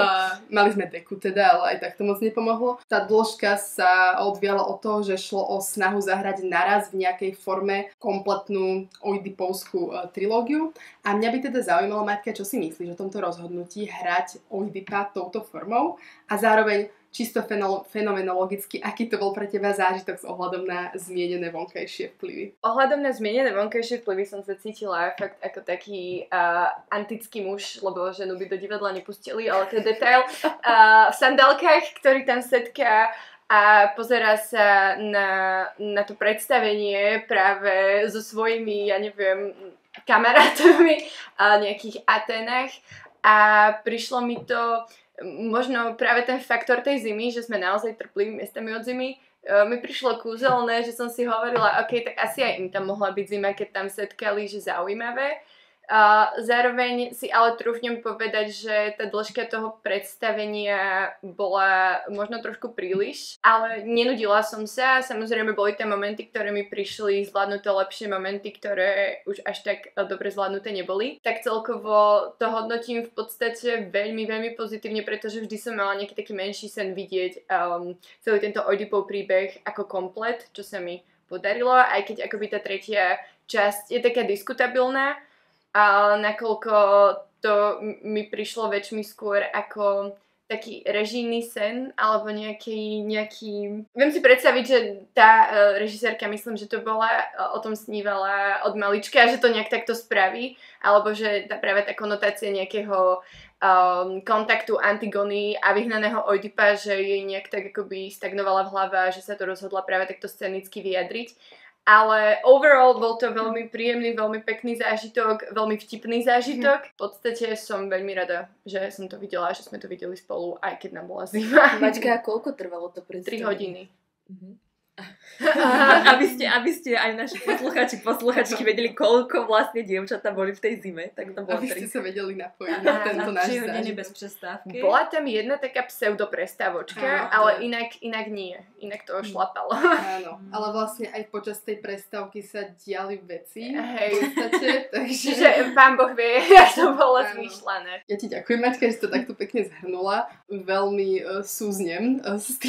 Mali sme deku teda, ale aj tak to moc nepomohlo. Tá dĺžka sa odviala od toho, že šlo o snahu zahrať naraz v nejakej forme kompletnú oidipovskú trilógiu. A mňa by teda zaujímalo, Maťka, čo si myslíš o tomto rozhodnutí hrať Oidipa touto formou a zároveň čisto fenomenologicky, aký to bol pre teba zážitok s ohľadom na zmienené vonkajšie vplyvy? Ohľadom na zmienené vonkajšie vplyvy som sa cítila fakt ako taký antický muž, lebo ženu by do divadla nepustili, ale to je detail. V sandálkach, ktorý tam setká a pozerá sa na to predstavenie práve so svojimi, ja neviem, kamarátmi a nejakých Atenách a prišlo mi to možno práve ten faktor tej zimy, že sme naozaj trpli miestami od zimy, mi prišlo kúzelné, že som si hovorila, ok, tak asi aj im tam mohla byť zima, keď tam setkali, že zaujímavé. Zároveň si ale trúfnem povedať, že tá dĺžka toho predstavenia bola možno trošku príliš, ale nenudila som sa. Samozrejme boli tam momenty, ktoré mi prišli zvládnuté lepšie, momenty, ktoré už až tak dobre zvládnuté neboli. Tak celkovo to hodnotím v podstate veľmi, veľmi pozitívne, pretože vždy som mala nejaký taký menší sen vidieť celý tento Oidipov príbeh ako komplet, čo sa mi podarilo, aj keď akoby tá tretia časť je taká diskutabilná, ale nakoľko to mi prišlo väčšmi skôr ako taký režijný sen, alebo nejaký... Viem si predstaviť, že tá režisérka, myslím, že to bola, o tom snívala od malička, že to nejak takto spraví, alebo že práve tá konotácia nejakého kontaktu Antigony a vyhnaného Oidipa, že jej nejak tak akoby stagnovala v hlave a že sa to rozhodla práve takto scenicky vyjadriť. Ale overall bol to veľmi príjemný, veľmi pekný zážitok, veľmi vtipný zážitok. V podstate som veľmi rada, že som to videla, že sme to videli spolu, aj keď nám bola zima. Maťka, koľko trvalo to predstavenie? 3 hodiny. Aby ste aj naši posluchačky vedeli, koľko vlastne dievčatá boli v tej zime, tak to bolo 3. Aby ste sa vedeli napojiť na tento náš 3 hodiny zážitok. bez prestávky. Bola tam jedna taká pseudoprestávočka, ale inak nie. Inak to šlapalo. Áno, ale vlastne aj počas tej prestávky sa diali veci. Hej. V podstate, takže... Čiže pán Boh vie, jak to bolo Áno. zmýšľané. Ja ti ďakujem, Maťka, že si to takto pekne zhrnula. Veľmi súznem s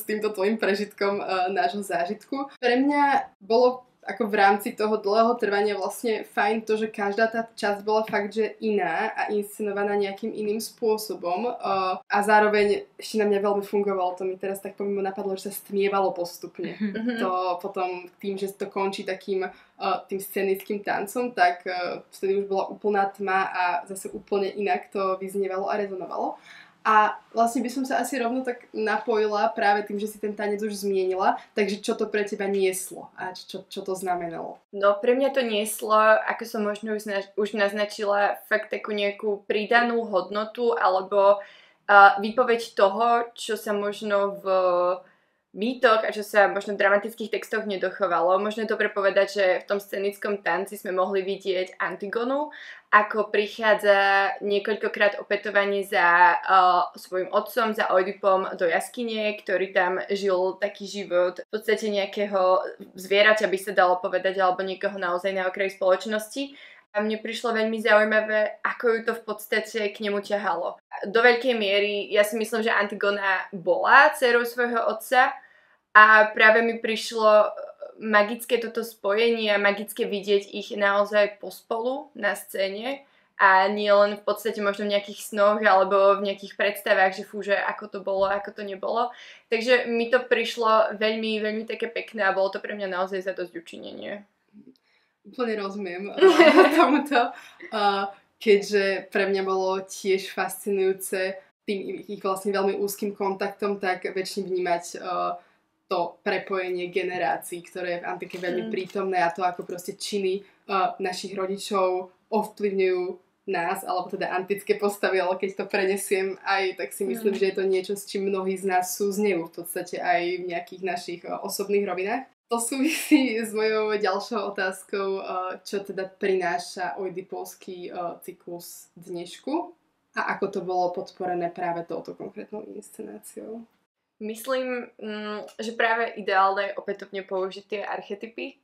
týmto tvojim prežitkom nášho zážitku. Pre mňa bolo ako v rámci toho dlhého trvania vlastne fajn to, že každá tá časť bola fakt, že iná a inscenovaná nejakým iným spôsobom a zároveň ešte na mňa veľmi fungovalo, to mi teraz tak pomimo napadlo, že sa stmievalo postupne. To potom tým, že to končí takým tým scenickým tancom, tak vtedy už bola úplná tma a zase úplne inak to vyznievalo a rezonovalo. A vlastne by som sa asi rovno tak napojila práve tým, že si ten tanec už zmienila, takže čo to pre teba nieslo a čo to znamenalo? No pre mňa to nieslo, ako som možno už naznačila, fakt takú nejakú pridanú hodnotu alebo výpoveď toho, čo sa možno v mýtok a čo sa možno v dramatických textoch nedochovalo. Možno je dobre povedať, že v tom scenickom tanci sme mohli vidieť Antigonu, ako prichádza niekoľkokrát opätovane za svojim otcom, za Oidipom do jaskyne, ktorý tam žil taký život v podstate nejakého zvieraťa, by sa dalo povedať, alebo niekoho naozaj na okraji spoločnosti. A mne prišlo veľmi zaujímavé, ako ju to v podstate k nemu ťahalo. Do veľkej miery, ja si myslím, že Antigona bola dcerou svojho otca a práve mi prišlo magické toto spojenie a magické vidieť ich naozaj pospolu na scéne a nie len v podstate možno v nejakých snoch alebo v nejakých predstavách, že fúže, ako to bolo, ako to nebolo. Takže mi to prišlo veľmi, veľmi také pekné a bolo to pre mňa naozaj za dosť učinenie. Úplne rozumiem tomuto, keďže pre mňa bolo tiež fascinujúce tým ich vlastne veľmi úzkým kontaktom, tak väčšine vnímať to prepojenie generácií, ktoré je v antike veľmi prítomné a to, ako proste činy našich rodičov ovplyvňujú nás, alebo teda antické postavy, ale keď to prenesiem aj, tak si myslím, že je to niečo, s čím mnohí z nás súznejú v podstate aj v nejakých našich osobných rovinách. To súvisí s mojou ďalšou otázkou, čo teda prináša oidipovský cyklus dnešku a ako to bolo podporené práve touto konkrétnou inscenáciou. Myslím, že práve ideálne je opätovne použiť tie archetypy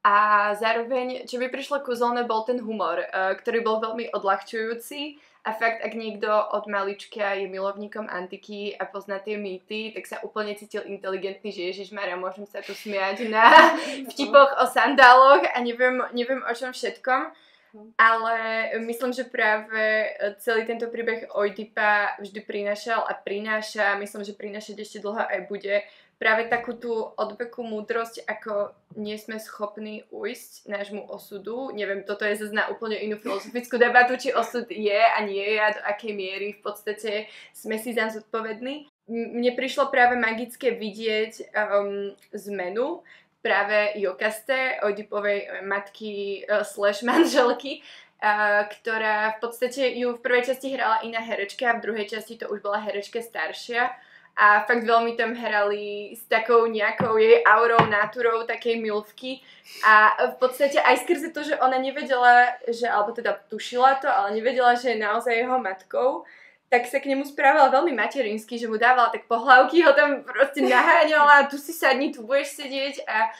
a zároveň, čo by prišlo kúzelné, bol ten humor, ktorý bol veľmi odľahčujúci. A fakt, ak niekto od malička je milovníkom antiky a pozná tie mýty, tak sa úplne cítil inteligentný, že Ježišmaria, môžem sa tu smiať na vtipoch o sandáloch a neviem o čom všetkom. Ale myslím, že práve celý tento príbeh Oidipa vždy prinášal a prináša, myslím, že prinášať ešte dlho aj bude, práve takú tú odvekú múdrosť, ako nie sme schopní ujsť nášmu osudu. Neviem, toto je zase na úplne inú filozofickú debatu, či osud je a nie je a do akej miery v podstate sme si zaň zodpovední. Mne prišlo práve magické vidieť zmenu práve Iokaste, Oidipovej matky / manželky, ktorá v podstate ju v prvej časti hrala iná herečka a v druhej časti to už bola herečka staršia. A fakt veľmi tam hrali s takou nejakou jej aurou, náturou takej milvky a v podstate aj skrze to, že ona nevedela, alebo teda tušila to, ale nevedela, že je naozaj jeho matkou, tak sa k nemu správala veľmi materinsky, že mu dávala tak pohlavky, ho tam proste naháňala, tu si sadni, tu budeš sedieť a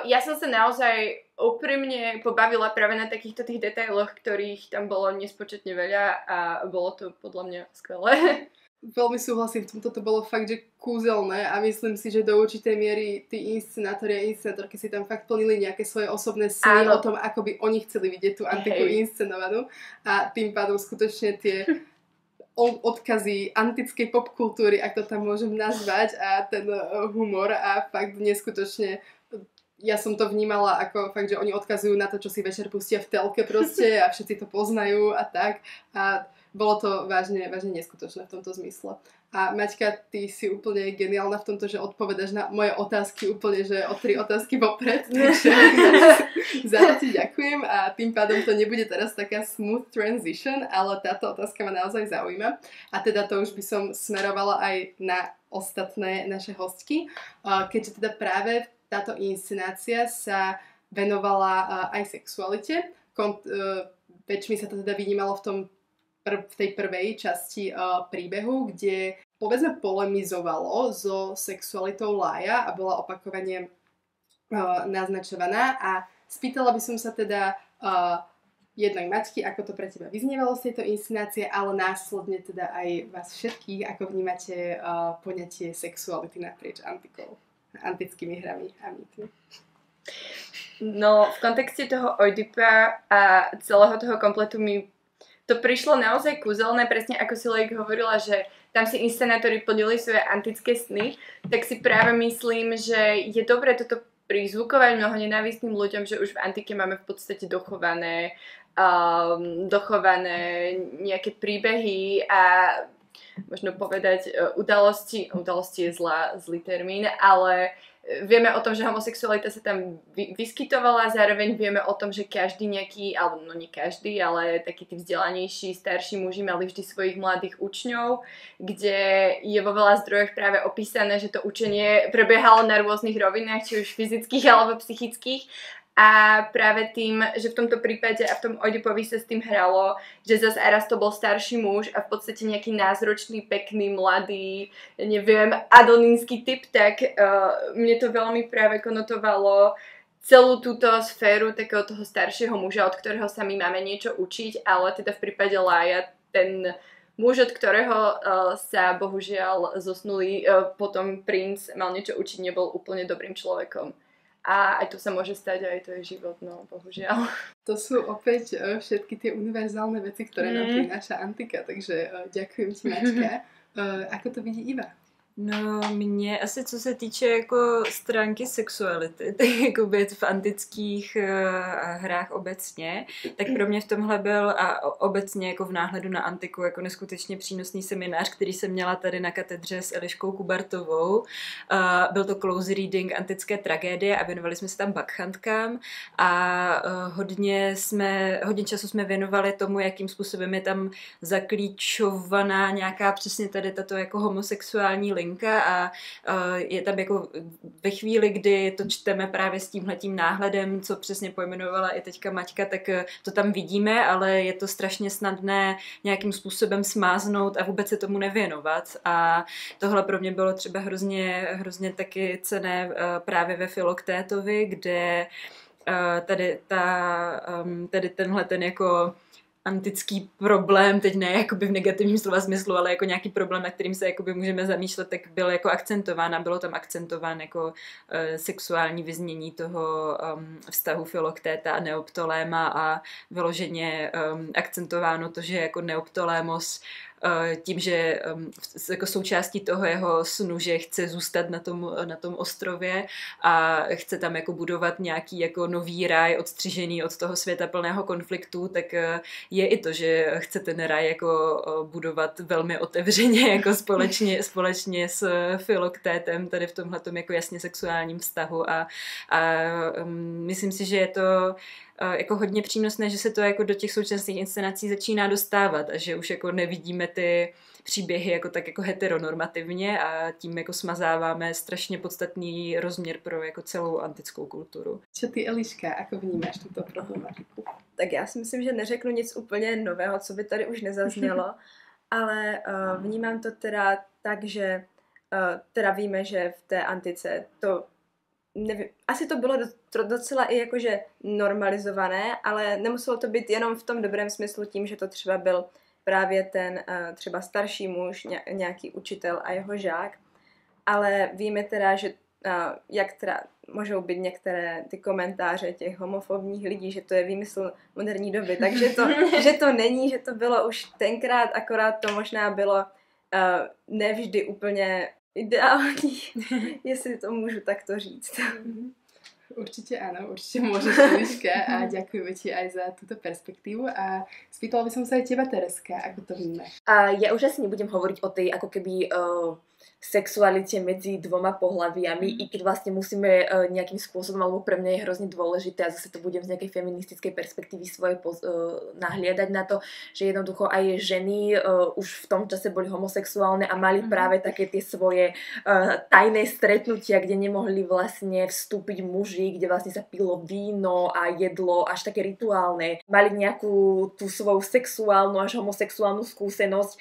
ja som sa naozaj úprimne pobavila práve na takýchto tých detailoch, ktorých tam bolo nespočetne veľa a bolo to podľa mňa skvelé. Veľmi súhlasím, v tomto to bolo fakt, že kúzelné a myslím si, že do určitej miery tí inscenátori a inscenátorky si tam fakt plnili nejaké svoje osobné sny o tom, ako by oni chceli vidieť tú antiku inscenovanú a tým pádom skutočne tie odkazy antickej popkultúry, ak to tam môžem nazvať, a ten humor a fakt neskutočne ja som to vnímala ako fakt, že oni odkazujú na to, čo si večer pustia v telke proste a všetci to poznajú a tak a bolo to vážne neskutočné v tomto zmysle. A Maťka, ty si úplne geniálna v tomto, že odpovedaš na moje otázky úplne, že o 3 otázky vopred, takže za to ti ďakujem a tým pádom to nebude teraz taká smooth transition, ale táto otázka ma naozaj zaujíma a teda to už by som smerovala aj na ostatné naše hostky, keďže teda práve táto inscenácia sa venovala aj sexualite, väčšmi sa to teda vynímalo v tej prvej časti príbehu, kde povedzme polemizovalo so sexualitou Laia a bola opakovane naznačovaná a spýtala by som sa teda jednak Maťky, ako to pre teba vyznievalo z tejto inscenácie, ale následne teda aj vás všetkých, ako vnímate poňatie sexuality naprieč antikou, antickými hrami a mýtmi. No, v kontexte toho Oidipa a celého toho kompletu mi to prišlo naozaj kúzelné, presne ako si Lejk hovorila, že tam si inscenátori plnili svoje antické sny, tak si práve myslím, že je dobré toto prizvukovať mnoho nenávistným ľuďom, že už v antike máme v podstate dochované nejaké príbehy a možno povedať udalosti je zlý termín, ale vieme o tom, že homosexualita sa tam vyskytovala, zároveň vieme o tom, že každý nejaký, alebo no nie každý, ale takí tí vzdelanejší, starší muži mali vždy svojich mladých učňov, kde je vo veľa zdrojoch práve opísané, že to učenie prebiehalo na rôznych rovinách, či už fyzických alebo psychických. A práve tým, že v tomto prípade a v tom Oidipovi sa s tým hralo, že zase Aras to bol starší muž a v podstate nejaký názročný, pekný, mladý, neviem, adonínsky typ, tak mne to veľmi práve konotovalo celú túto sféru takého toho staršieho muža, od ktorého sa my máme niečo učiť, ale teda v prípade Laia ten muž, od ktorého sa bohužiaľ zosnulý potom princ mal niečo učiť, nebol úplne dobrým človekom. A aj to sa môže stať, aj to je život, no bohužiaľ. To sú opäť všetky tie univerzálne veci, ktoré nám prináša antika, takže ďakujem ti, Maťka. Ako to vidí Iva? No, mě asi co se týče jako stránky sexuality, tak jakoby v antických hrách obecně, tak pro mě v tomhle byl a obecně jako v náhledu na antiku jako neskutečně přínosný seminář, který jsem měla tady na katedře s Eliškou Kubartovou. Byl to close reading antické tragédie a věnovali jsme se tam bakchantkám a hodně času jsme věnovali tomu, jakým způsobem je tam zaklíčovaná nějaká přesně tady tato jako homosexuální linka a je tam jako ve chvíli, kdy to čteme právě s tímhletím náhledem, co přesně pojmenovala i teďka Maťka, tak to tam vidíme, ale je to strašně snadné nějakým způsobem smáznout a vůbec se tomu nevěnovat a tohle pro mě bylo třeba hrozně taky cenné právě ve Filoktétovi, kde tady tenhle ten jako antický problém, teď ne jakoby v negativním slova smyslu, ale jako nějaký problém, na kterým se jakoby můžeme zamýšlet, tak byl jako akcentován a bylo tam akcentován jako sexuální vyznění toho vztahu Filoktéta a Neoptoléma a vyloženě akcentováno to, že jako Neoptolémos tím, že jako součástí toho jeho snu, že chce zůstat na tom ostrově a chce tam jako budovat nějaký jako nový ráj odstřižený od toho světa plného konfliktů, tak je i to, že chce ten ráj jako budovat velmi otevřeně jako společně s Filoktétem tady v tomhletom jako jasně sexuálním vztahu a myslím si, že je to jako hodně přínosné, že se to jako do těch současných inscenací začíná dostávat a že už jako nevidíme ty příběhy jako tak jako heteronormativně a tím jako smazáváme strašně podstatný rozměr pro jako celou antickou kulturu. Co ty, Eliška, ako vnímáš tuto problematiku? Tak já si myslím, že neřeknu nic úplně nového, co by tady už nezaznělo, ale vnímám to teda tak, že teda víme, že v té antice to nevím, asi to bylo docela i jakože normalizované, ale nemuselo to být jenom v tom dobrém smyslu tím, že to třeba byl právě ten třeba starší muž, nějaký učitel a jeho žák, ale víme teda, že jak teda můžou být některé ty komentáře těch homofobních lidí, že to je výmysl moderní doby, takže že to není, že to bylo už tenkrát, akorát to možná bylo nevždy úplně ideální, jestli to můžu takto říct. Určite áno, určite môžeš, Eliška, a ďakujeme ti aj za túto perspektívu a spýtala by som sa aj teba, Tereska, ako to vnímaš? Ja už asi nebudem hovoriť o tej ako keby sexualite medzi dvoma pohlaviami, i keď vlastne musíme nejakým spôsobom, alebo pre mňa je hrozne dôležité a zase to budem z nejakej feministickej perspektívy svoje nahliadať na to, že jednoducho aj ženy už v tom čase boli homosexuálne a mali práve také tie svoje tajné stretnutia, kde nemohli vlastne vstúpiť muži, kde vlastne sa pilo víno a jedlo až také rituálne. Mali nejakú tú svoju sexuálnu až homosexuálnu skúsenosť,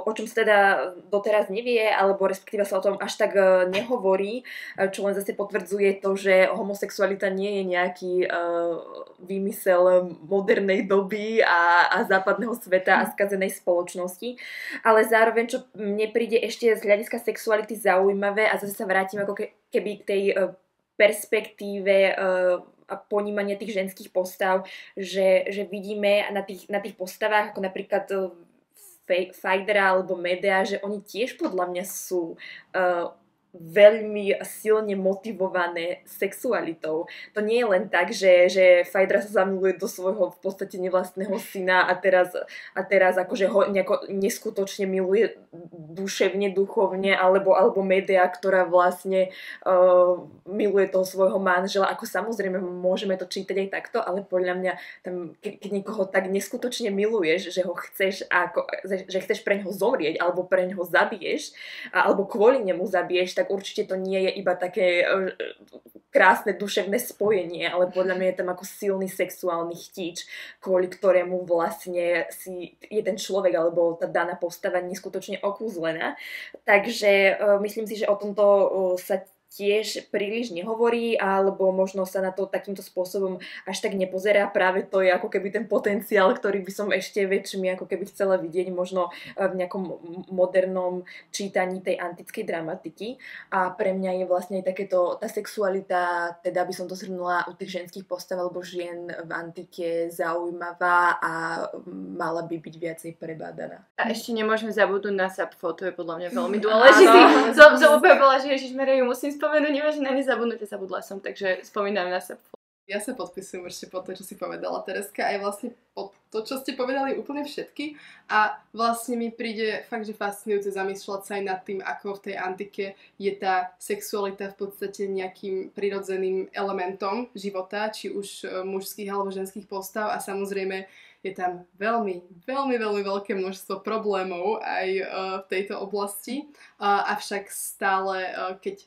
o čom sa teda doteraz nevie, alebo respektíve sa o tom až tak nehovorí, čo len zase potvrdzuje to, že homosexualita nie je nejaký výmysel modernej doby a západného sveta a skazenej spoločnosti. Ale zároveň, čo mne príde ešte z hľadiska sexuality zaujímavé, a zase sa vrátim ako keby k tej perspektíve a ponímanie tých ženských postav, že vidíme na tých postavách, ako napríklad Phaedra alebo Medea, že oni tiež podľa mňa sú veľmi silne motivované sexualitou. To nie je len tak, že Phaedra sa zamiluje do svojho v podstate nevlastného syna a teraz akože ho nejako neskutočne miluje duševne, duchovne, alebo média, ktorá vlastne miluje toho svojho manžela. Ako samozrejme môžeme to čítať aj takto, ale podľa mňa tam, keď niekoho tak neskutočne miluješ, že ho chceš, že chceš pre ňoho zomrieť, alebo pre ňoho zabiješ, alebo kvôli nemu zabiješ, tak určite to nie je iba také krásne duševné spojenie, ale podľa mňa je tam ako silný sexuálny chtíč, kvôli ktorému vlastne je ten človek alebo tá daná postava neskutočne okúzlená. Takže myslím si, že o tomto sa tiež príliš nehovorí, alebo možno sa na to takýmto spôsobom až tak nepozerá. Práve to je ako keby ten potenciál, ktorý by som ešte väčšmi ako keby chcela vidieť možno v nejakom modernom čítaní tej antickej dramatiky. A pre mňa je vlastne aj takéto, tá sexualita, teda by som to zhrnula u tých ženských postav alebo žien v antike zaujímavá a mala by byť viacej prebádaná. A ešte nemôžeme zabudnúť na Sapfo, to je podľa mňa veľmi dôležitý. Som úplne bola, že Ježišmaria, musím spomenúť, nemáš na ne zabudnúť, zabudla som, takže spomínam na Sapfo. Ja sa podpisujem určite po to, čo si povedala, Tereska, aj vlastne po to, čo ste povedali úplne všetky. A vlastne mi príde fakt, že fascinujúce zamýšľať sa aj nad tým, ako v tej antike je tá sexualita v podstate nejakým prirodzeným elementom života, či už mužských alebo ženských postav, a samozrejme je tam veľmi, veľmi, veľmi veľké množstvo problémov aj v tejto oblasti. Avšak stále, keď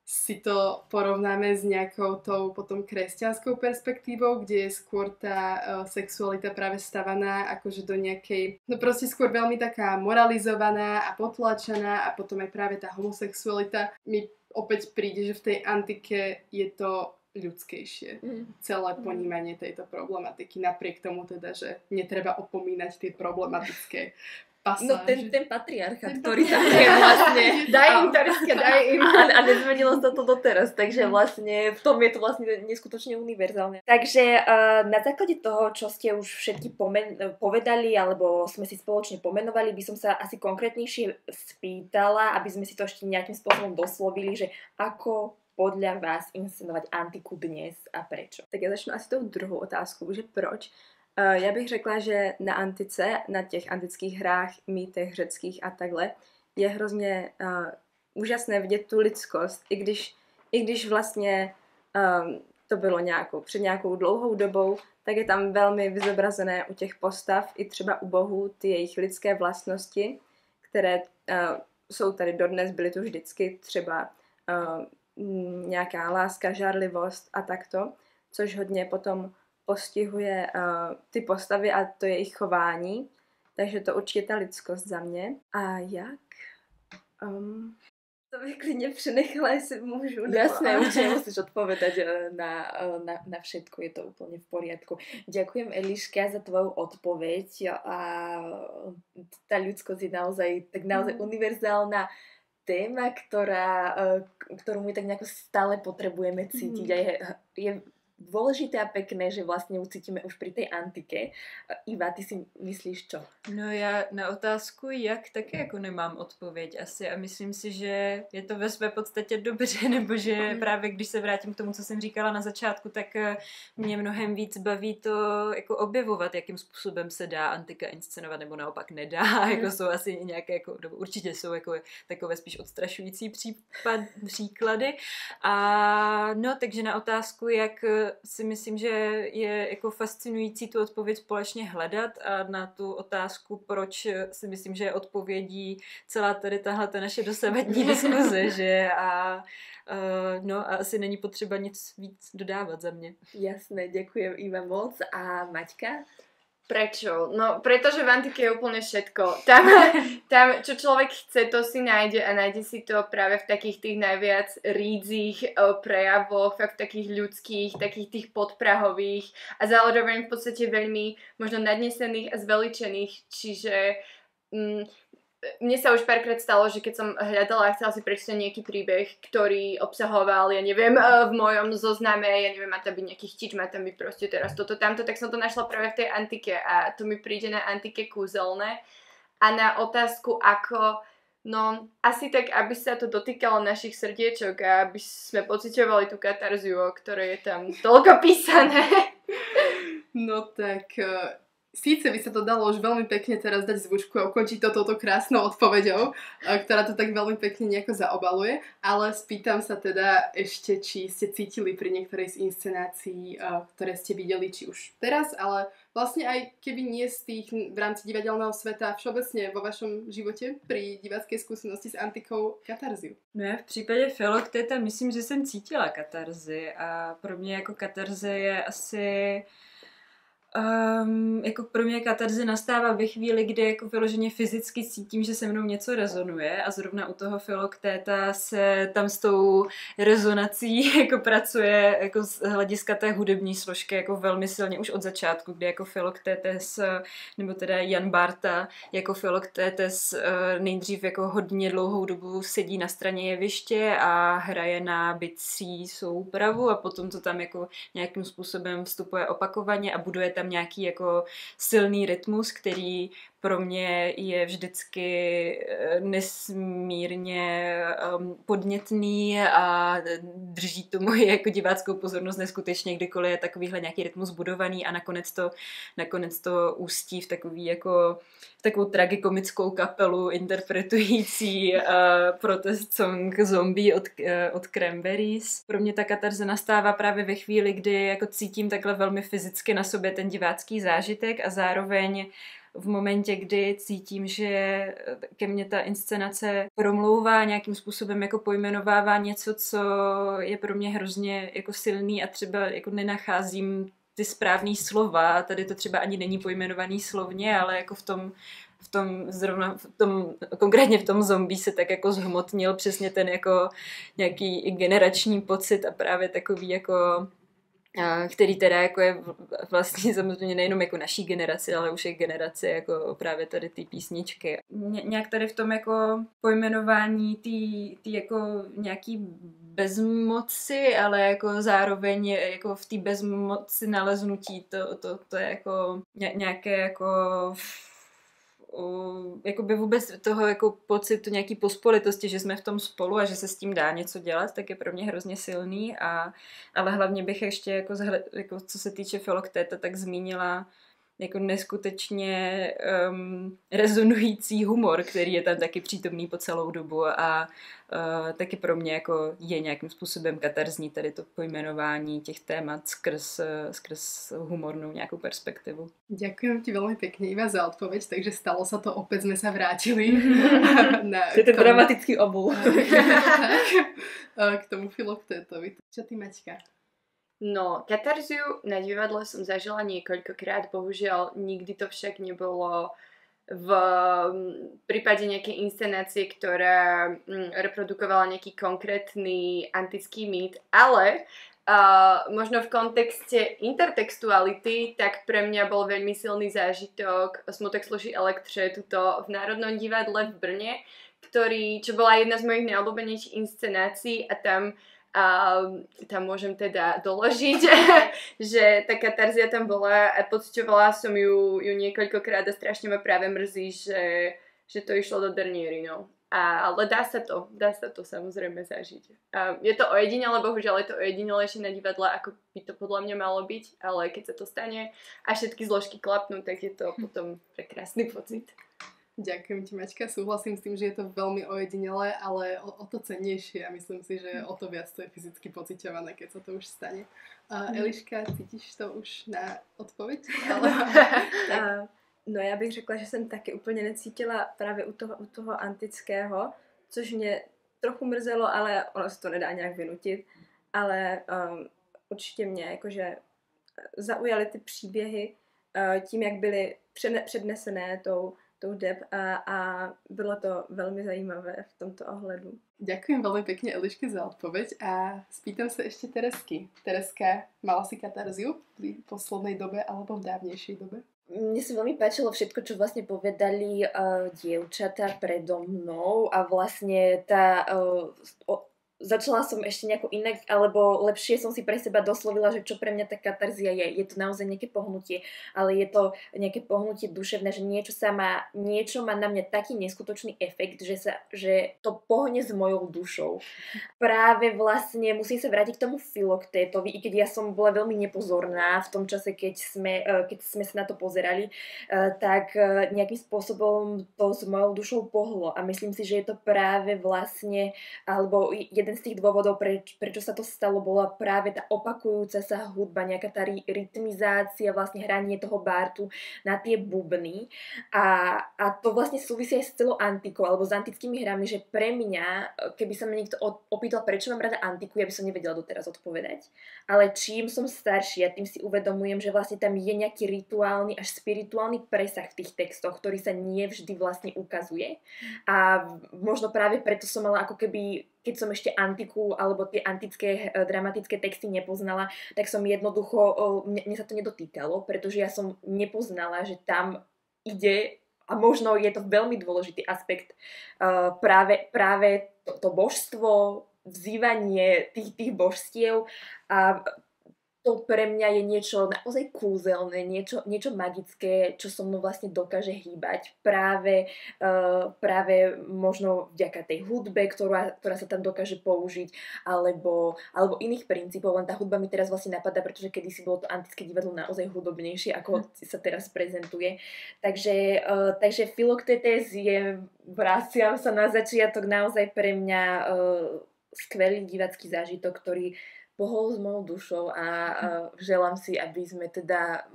si to porovnáme s nejakou tou potom kresťanskou perspektívou, kde je skôr tá sexualita práve stavaná akože do nejakej, no proste skôr veľmi taká moralizovaná a potlačaná, a potom aj práve tá homosexualita mi opäť príde, že v tej antike je to ľudskejšie. Celé ponímanie tejto problematiky, napriek tomu teda, že netreba opomínať tie problematické pasáže. No ten patriarchát, ktorý tam je vlastne. Daj im, Tereska, daj im. A nezmenilo sa to doteraz, takže vlastne v tom je to vlastne neskutočne univerzálne. Takže na základe toho, čo ste už všetky povedali, alebo sme si spoločne pomenovali, by som sa asi konkrétnejšie spýtala, aby sme si to ešte nejakým spôsobom doslovili, že ako podľa vás inscenovať antiku dnes a prečo? Tak já začnu asi tou druhou otázkou, že proč. Já bych řekla, že na antice, na těch antických hrách, mýtech řeckých a takhle, je hrozně úžasné vidět tu lidskost, i když vlastně to bylo před nějakou dlouhou dobou, tak je tam velmi vyzobrazené u těch postav, i třeba u bohů, ty jejich lidské vlastnosti, které jsou tady dodnes, byly tu vždycky, třeba nějaká láska, žárlivost a takto, což hodně potom postihuje ty postavy a to jejich chování, takže to určitě ta lidskost za mě. A jak? To bych klidně přenechala, jestli můžu. Jasné, určite musíš odpovedať na všetko, je to úplne v poriadku. Ďakujem, Eliška, za tvoju odpoveď a tá ľudskosť je naozaj univerzálna téma, ktorú my tak nejako stále potrebujeme cítiť a je dôležité a pekné, že vlastne ucítime už pri tej antike. Iva, ty si myslíš čo? No já na otázku jak taky jako nemám odpověď asi a myslím si, že je to ve své podstatě dobře, nebo že právě když se vrátím k tomu, co jsem říkala na začátku, tak mě mnohem víc baví to jako objevovat, jakým způsobem se dá antika inscenovat, nebo naopak nedá, jako jsou asi nějaké, jako, určitě jsou jako takové spíš odstrašující příklady. A no, takže na otázku, jak si myslím, že je jako fascinující tu odpověď společně hledat, a na tu otázku, proč si myslím, že je odpovědí celá tady tahle naše dosavadní diskuze, že a asi není potřeba nic víc dodávat za mě. Jasné, ďakujem Iva moc. A Maťka? Prečo? No, pretože v antike je úplne všetko. Tam, čo človek chce, to si nájde, a nájde si to práve v takých tých najviac rídzích prejavoch, v takých ľudských, takých tých podprahových a zároveň v podstate veľmi možno nadnesených a zveličených. Čiže mne sa už párkrát stalo, že keď som hľadala a chcela si prečítať nejaký príbeh, ktorý obsahoval, ja neviem, v mojom zozname, ja neviem, má tam byť nejaký chtič, má tam byť proste teraz toto, tamto, tak som to našla práve v tej antike a to mi príde na antike kúzelné. A na otázku, ako No, asi tak, aby sa to dotýkalo našich srdiečok a aby sme pociťovali tú katarziu, o ktorej je tam toľko písané. No tak, síce by sa to dalo už veľmi pekne teraz dať zvučku a ukončiť to touto krásnou odpoveďou, ktorá to tak veľmi pekne nejako zaobaluje, ale spýtam sa teda ešte, či ste cítili pri niektorej z inscenácií, ktoré ste videli, či už teraz, ale vlastne aj keby nie z tých v rámci divadelného sveta, všeobecne vo vašom živote pri diváckej skúsenosti s Antikou katarziu. No já v případě Filokteta myslím, že jsem cítila katarzi a pro mě jako katarze je asi... jako pro mě katarze nastává ve chvíli, kdy jako vyloženě fyzicky cítím, že se mnou něco rezonuje a zrovna u toho Filoktéta se tam s tou rezonací jako pracuje jako z hlediska té hudební složky jako velmi silně už od začátku, kdy jako Filoktétes, nebo teda Jan Barta jako Filoktétes nejdřív jako hodně dlouhou dobu sedí na straně jeviště a hraje na bicí soupravu a potom to tam jako nějakým způsobem vstupuje opakovaně a buduje tam nějaký jako silný rytmus, který pro mě je vždycky nesmírně podnětný a drží tu moji jako diváckou pozornost neskutečně, kdykoliv je takovýhle nějaký rytmus budovaný a nakonec to ústí v takový jako takovou tragikomickou kapelu interpretující protest song Zombie od Cranberries. Pro mě ta katarze nastává právě ve chvíli, kdy jako cítím takhle velmi fyzicky na sobě ten divácký zážitek a zároveň v momentě, kdy cítím, že ke mně ta inscenace promlouvá, nějakým způsobem jako pojmenovává něco, co je pro mě hrozně jako silný a třeba jako nenacházím ty správný slova. Tady to třeba ani není pojmenovaný slovně, ale jako konkrétně v tom Zombie se tak jako zhmotnil přesně ten jako nějaký generační pocit a právě takový jako který teda jako je vlastně samozřejmě nejenom jako naší generaci, ale už je generace jako právě tady ty písničky. Nějak tady v tom jako pojmenování ty jako nějaký bezmoci, ale jako zároveň jako v té bezmoci naleznutí to je jako nějaké jako jakoby vůbec toho jako pocitu nějaký pospolitosti, že jsme v tom spolu a že se s tím dá něco dělat, tak je pro mě hrozně silný, ale hlavně bych ještě jako co se týče Filokteta, tak zmínila jako neskutečně rezonující humor, který je tam taky přítomný po celou dobu a taky pro mě jako je nějakým způsobem katarzní tady to pojmenování těch témat skrz humornou nějakou perspektivu. Ďakujem ti veľmi pekne iba za odpoveď, takže stalo sa to, opäť sme sa vrátili. To je ten dramatický obul. K tomu Filoktétovi. Čo ty, Maťka? No, katarziu na divadle som zažila niekoľkokrát, bohužiaľ nikdy to však nebolo v prípade nejakej inscenácie, ktorá reprodukovala nejaký konkrétny antický mýt, ale možno v kontexte intertextuality, tak pre mňa bol veľmi silný zážitok Smutek sluší elektře tuto v Národnom divadle v Brne, čo bola jedna z mojich najobľúbenejších inscenácií a tam môžem teda doložiť, že tá katarzia tam bola a pociťovala som ju niekoľkokrát a strašne ma práve mrzí, že to išlo do derniéry, no. Ale dá sa to samozrejme zažiť. Je to ojedinele, bohužiaľ je to ojedinelejšie na divadle, ako by to podľa mňa malo byť, ale keď sa to stane a všetky zložky klapnú, tak je to potom prekrásny pocit. Ďakujem ti, Maťka, súhlasím s tým, že je to veľmi ojedinelé, ale o to cennejšie a myslím si, že o to viac to je fyzicky pociťované, keď sa to už stane. Eliška, cítíš to už na odpověď? No já bych řekla, že jsem taky úplně necítila právě u toho antického, což mě trochu mrzelo, ale ono se to nedá nějak vynutit, ale určitě mě jakože zaujaly ty příběhy tím, jak byly přednesené tou Deb a bylo to veľmi zajímavé v tomto ohledu. Ďakujem veľmi pekne Eliške za odpoveď a spýtam sa ešte Teresky. Tereska, mala si katarziu v poslednej dobe alebo v dávnejšej dobe? Mne sa veľmi páčilo všetko, čo vlastne povedali dievčatá predo mnou a vlastne tá začala som ešte nejako inak, alebo lepšie som si pre seba doslovila, že čo pre mňa tá katarzia je. Je to naozaj nejaké pohnutie, ale je to nejaké pohnutie duševné, že niečo má na mňa taký neskutočný efekt, že to pohne s mojou dušou. Práve vlastne musím sa vrátiť k tomu Filoktétovi, i keď ja som bola veľmi nepozorná v tom čase, keď sme sa na to pozerali, tak nejakým spôsobom to s mojou dušou pohlo a myslím si, že je to práve vlastne, alebo jeden z tých dôvodov, prečo sa to stalo, bola práve tá opakujúca sa hudba, nejaká tá rytmizácia, vlastne hranie toho bártu na tie bubny a to vlastne súvisí aj s celou antikou alebo s antickými hrami, že pre mňa, keby sa ma niekto opýtal, prečo mám rada antiku, ja by som nevedela doteraz odpovedať. Ale čím som staršia, tým si uvedomujem, že vlastne tam je nejaký rituálny až spirituálny presah v tých textoch, ktorý sa nie vždy vlastne ukazuje. A možno práve preto som mala ako keby, keď som ešte antiku alebo tie antické dramatické texty nepoznala, tak som jednoducho, mne sa to nedotýkalo, pretože ja som nepoznala, že tam ide, a možno je to veľmi dôležitý aspekt, práve to božstvo, vzývanie tých božstiev a to pre mňa je niečo naozaj kúzelné, niečo magické, čo so mnou vlastne dokáže hýbať. Práve možno vďaka tej hudbe, ktorá sa tam dokáže použiť, alebo iných princípov. Len tá hudba mi teraz vlastne napadá, pretože kedysi bolo to antické divadlo naozaj hudobnejšie, ako sa teraz prezentuje. Takže Filoktétes je, vraciam sa na začiatok, naozaj pre mňa skvelý divacký zážitok, ktorý pohol s mojou dušou a želám si, aby sme teda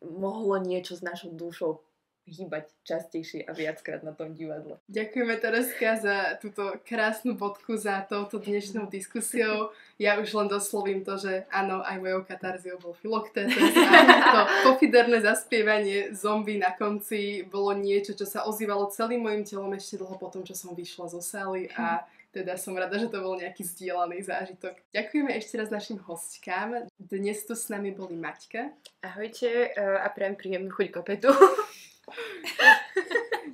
mohlo niečo s našou dušou hýbať častejšie a viackrát na tom divadle. Ďakujeme, Tereska, za túto krásnu bodku, za touto dnešnou diskusiou. Ja už len doslovím to, že áno, aj mojou katarziou bol Filoktétes a to pofiderné zaspievanie zombie na konci bolo niečo, čo sa ozývalo celým mojim telom ešte dlho potom, čo som vyšla zo sály a teda som rada, že to bol nejaký zdieľaný zážitok. Ďakujeme ešte raz našim hostkám. Dnes tu s nami boli Maťka. Ahojte a prajem príjemnú chuť k opätu.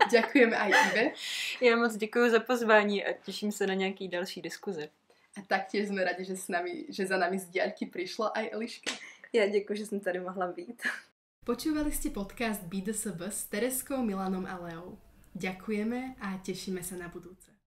Ďakujeme aj Ive. Já moc děkuji za pozvání a těším se na nějaký další diskuze. A taktiež sme radi, že za nami z diaľky prišla aj Eliška. Já děkuji, že jsem tady mohla být. Počúvali ste podcast BDSB s Tereskou, Milanom a Leou. Ďakujeme a tešíme sa na budúce.